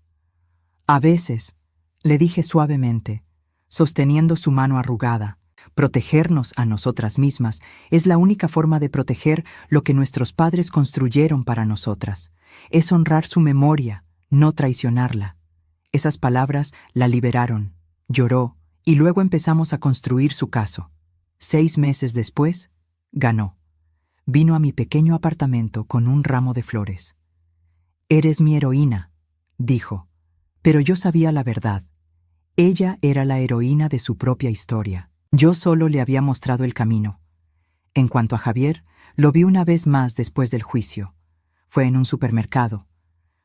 «A veces», le dije suavemente, sosteniendo su mano arrugada, «protegernos a nosotras mismas es la única forma de proteger lo que nuestros padres construyeron para nosotras. Es honrar su memoria, no traicionarla». Esas palabras la liberaron. Lloró y luego empezamos a construir su caso. 6 meses después, ganó. Vino a mi pequeño apartamento con un ramo de flores. «Eres mi heroína», dijo. Pero yo sabía la verdad. Ella era la heroína de su propia historia. Yo solo le había mostrado el camino. En cuanto a Javier, lo vi una vez más después del juicio. Fue en un supermercado.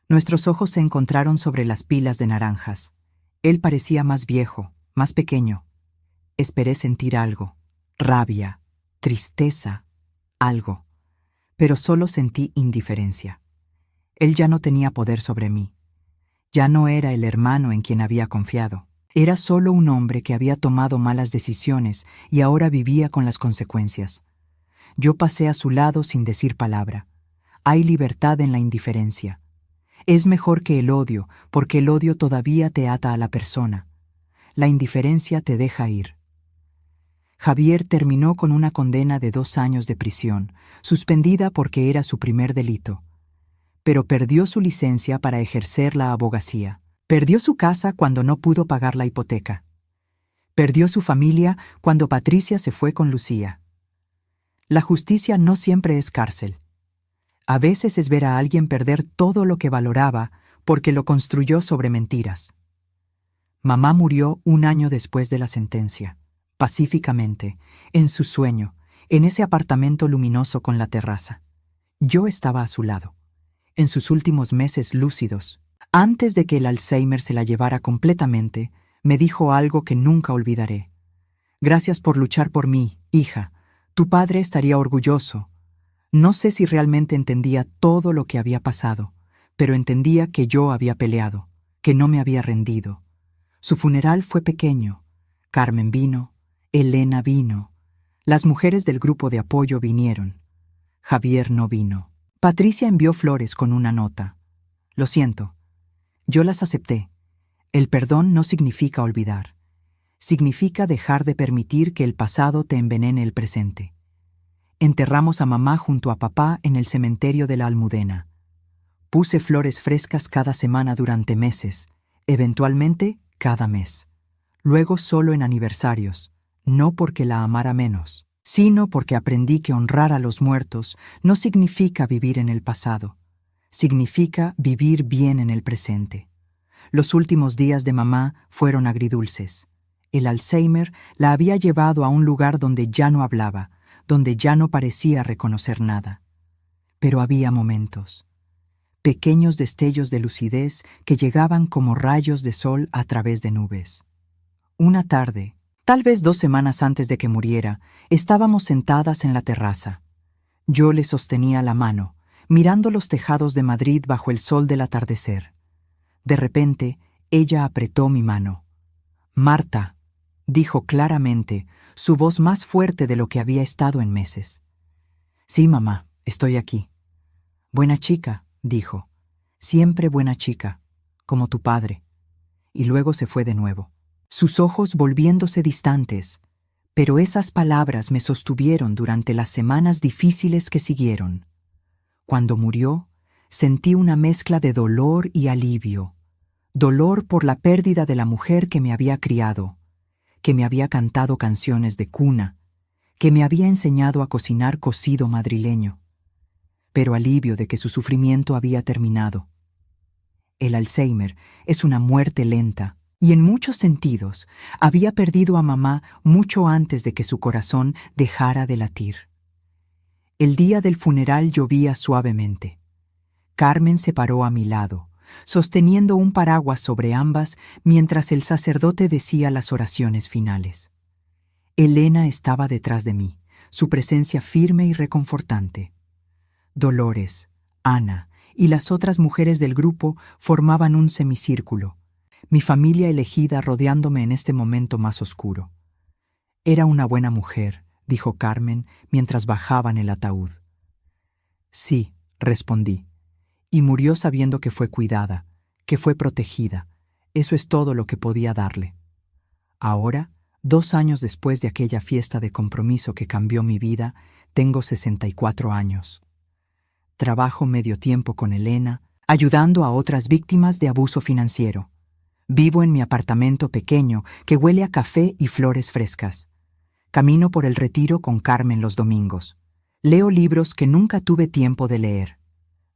Nuestros ojos se encontraron sobre las pilas de naranjas. Él parecía más viejo, más pequeño. Esperé sentir algo, rabia, tristeza, algo. Pero solo sentí indiferencia. Él ya no tenía poder sobre mí. Ya no era el hermano en quien había confiado. Era solo un hombre que había tomado malas decisiones y ahora vivía con las consecuencias. Yo pasé a su lado sin decir palabra. Hay libertad en la indiferencia. Es mejor que el odio, porque el odio todavía te ata a la persona. La indiferencia te deja ir. Javier terminó con una condena de 2 años de prisión, suspendida porque era su primer delito. Pero perdió su licencia para ejercer la abogacía. Perdió su casa cuando no pudo pagar la hipoteca. Perdió su familia cuando Patricia se fue con Lucía. La justicia no siempre es cárcel. A veces es ver a alguien perder todo lo que valoraba porque lo construyó sobre mentiras. Mamá murió 1 año después de la sentencia, pacíficamente, en su sueño, en ese apartamento luminoso con la terraza. Yo estaba a su lado, en sus últimos meses lúcidos. Antes de que el Alzheimer se la llevara completamente, me dijo algo que nunca olvidaré. «Gracias por luchar por mí, hija. Tu padre estaría orgulloso». No sé si realmente entendía todo lo que había pasado, pero entendía que yo había peleado, que no me había rendido. Su funeral fue pequeño. Carmen vino, Elena vino, las mujeres del grupo de apoyo vinieron. Javier no vino. Patricia envió flores con una nota. «Lo siento». Yo las acepté. El perdón no significa olvidar. Significa dejar de permitir que el pasado te envenene el presente. Enterramos a mamá junto a papá en el cementerio de la Almudena. Puse flores frescas cada semana durante meses, eventualmente cada mes. Luego solo en aniversarios, no porque la amara menos, sino porque aprendí que honrar a los muertos no significa vivir en el pasado, significa vivir bien en el presente. Los últimos días de mamá fueron agridulces. El Alzheimer la había llevado a un lugar donde ya no hablaba, donde ya no parecía reconocer nada. Pero había momentos, pequeños destellos de lucidez que llegaban como rayos de sol a través de nubes. Una tarde, tal vez 2 semanas antes de que muriera, estábamos sentadas en la terraza. Yo le sostenía la mano, mirando los tejados de Madrid bajo el sol del atardecer. De repente, ella apretó mi mano. «Marta», dijo claramente, su voz más fuerte de lo que había estado en meses. «Sí, mamá, estoy aquí». «Buena chica», dijo. «Siempre buena chica, como tu padre». Y luego se fue de nuevo, sus ojos volviéndose distantes, pero esas palabras me sostuvieron durante las semanas difíciles que siguieron. Cuando murió, sentí una mezcla de dolor y alivio. Dolor por la pérdida de la mujer que me había criado, que me había cantado canciones de cuna, que me había enseñado a cocinar cocido madrileño, pero alivio de que su sufrimiento había terminado. El Alzheimer es una muerte lenta, y en muchos sentidos había perdido a mamá mucho antes de que su corazón dejara de latir. El día del funeral llovía suavemente. Carmen se paró a mi lado, sosteniendo un paraguas sobre ambas mientras el sacerdote decía las oraciones finales. Elena estaba detrás de mí, su presencia firme y reconfortante. Dolores, Ana y las otras mujeres del grupo formaban un semicírculo, mi familia elegida rodeándome en este momento más oscuro. Era una buena mujer, dijo Carmen mientras bajaban el ataúd. Sí, respondí, y murió sabiendo que fue cuidada, que fue protegida. Eso es todo lo que podía darle. Ahora, 2 años después de aquella fiesta de compromiso que cambió mi vida, tengo 64 años. Trabajo medio tiempo con Elena, ayudando a otras víctimas de abuso financiero. Vivo en mi apartamento pequeño que huele a café y flores frescas. Camino por el Retiro con Carmen los domingos. Leo libros que nunca tuve tiempo de leer.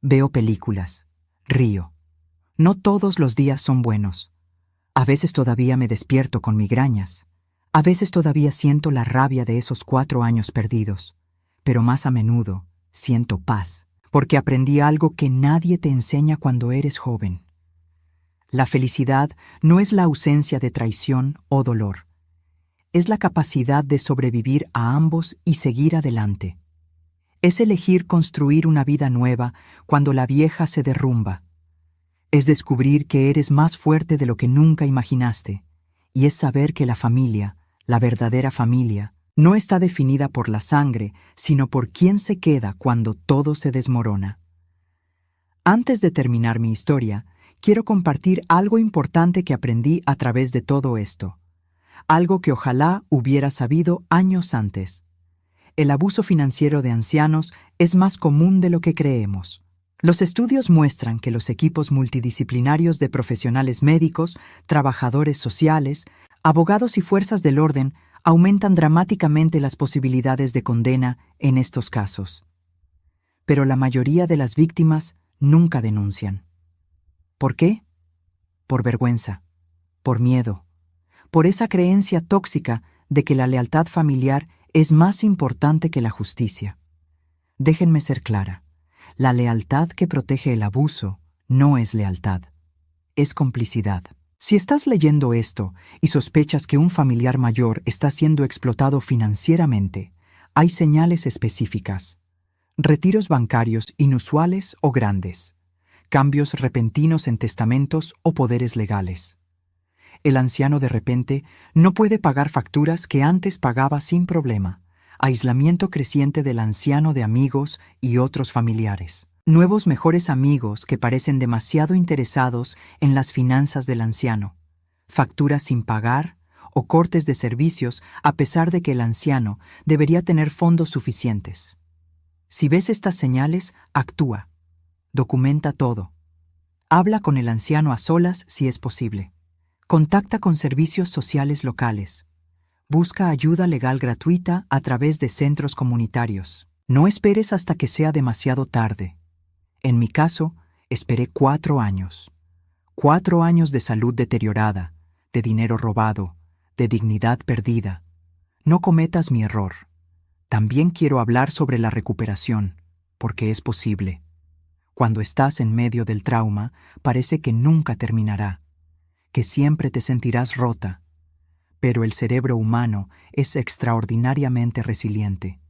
Veo películas. Río. No todos los días son buenos. A veces todavía me despierto con migrañas. A veces todavía siento la rabia de esos 4 años perdidos. Pero más a menudo siento paz, porque aprendí algo que nadie te enseña cuando eres joven. La felicidad no es la ausencia de traición o dolor. Es la capacidad de sobrevivir a ambos y seguir adelante. Es elegir construir una vida nueva cuando la vieja se derrumba. Es descubrir que eres más fuerte de lo que nunca imaginaste. Y es saber que la familia, la verdadera familia, no está definida por la sangre, sino por quién se queda cuando todo se desmorona. Antes de terminar mi historia, quiero compartir algo importante que aprendí a través de todo esto. Algo que ojalá hubiera sabido años antes. El abuso financiero de ancianos es más común de lo que creemos. Los estudios muestran que los equipos multidisciplinarios de profesionales médicos, trabajadores sociales, abogados y fuerzas del orden aumentan dramáticamente las posibilidades de condena en estos casos. Pero la mayoría de las víctimas nunca denuncian. ¿Por qué? Por vergüenza, por miedo, por esa creencia tóxica de que la lealtad familiar es más importante que la justicia. Déjenme ser clara. La lealtad que protege el abuso no es lealtad, es complicidad. Si estás leyendo esto y sospechas que un familiar mayor está siendo explotado financieramente, hay señales específicas. Retiros bancarios inusuales o grandes. Cambios repentinos en testamentos o poderes legales. El anciano de repente no puede pagar facturas que antes pagaba sin problema. Aislamiento creciente del anciano de amigos y otros familiares. Nuevos mejores amigos que parecen demasiado interesados en las finanzas del anciano. Facturas sin pagar o cortes de servicios a pesar de que el anciano debería tener fondos suficientes. Si ves estas señales, actúa. Documenta todo. Habla con el anciano a solas si es posible. Contacta con servicios sociales locales. Busca ayuda legal gratuita a través de centros comunitarios. No esperes hasta que sea demasiado tarde. En mi caso, esperé 4 años. 4 años de salud deteriorada, de dinero robado, de dignidad perdida. No cometas mi error. También quiero hablar sobre la recuperación, porque es posible. Cuando estás en medio del trauma, parece que nunca terminará, que siempre te sentirás rota. Pero el cerebro humano es extraordinariamente resiliente.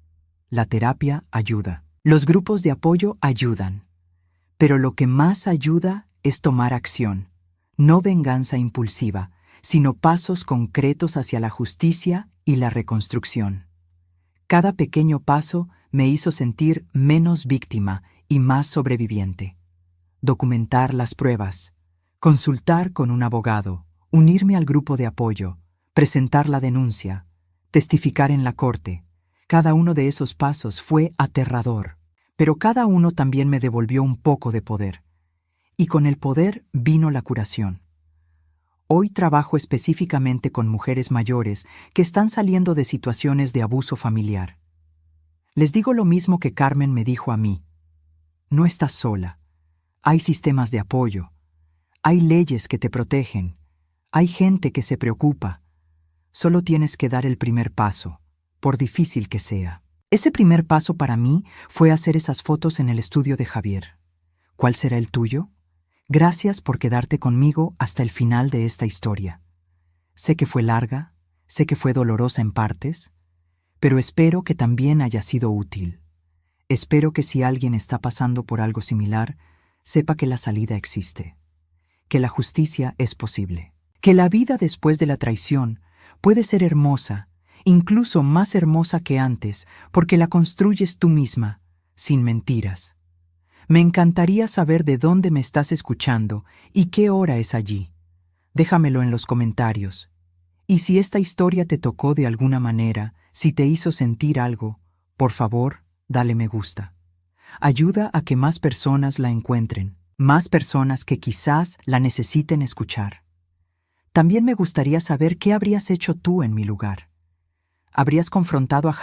La terapia ayuda. Los grupos de apoyo ayudan. Pero lo que más ayuda es tomar acción. No venganza impulsiva, sino pasos concretos hacia la justicia y la reconstrucción. Cada pequeño paso me hizo sentir menos víctima y más sobreviviente. Documentar las pruebas, consultar con un abogado, unirme al grupo de apoyo, presentar la denuncia, testificar en la corte. Cada uno de esos pasos fue aterrador, pero cada uno también me devolvió un poco de poder. Y con el poder vino la curación. Hoy trabajo específicamente con mujeres mayores que están saliendo de situaciones de abuso familiar. Les digo lo mismo que Carmen me dijo a mí. No estás sola. Hay sistemas de apoyo. Hay leyes que te protegen. Hay gente que se preocupa. Solo tienes que dar el primer paso, por difícil que sea. Ese primer paso para mí fue hacer esas fotos en el estudio de Javier. ¿Cuál será el tuyo? Gracias por quedarte conmigo hasta el final de esta historia. Sé que fue larga, sé que fue dolorosa en partes, pero espero que también haya sido útil. Espero que si alguien está pasando por algo similar, sepa que la salida existe, que la justicia es posible, que la vida después de la traición puede ser hermosa, incluso más hermosa que antes, porque la construyes tú misma, sin mentiras. Me encantaría saber de dónde me estás escuchando y qué hora es allí. Déjamelo en los comentarios. Y si esta historia te tocó de alguna manera, si te hizo sentir algo, por favor, dale me gusta. Ayuda a que más personas la encuentren, más personas que quizás la necesiten escuchar. También me gustaría saber qué habrías hecho tú en mi lugar. ¿Habrías confrontado a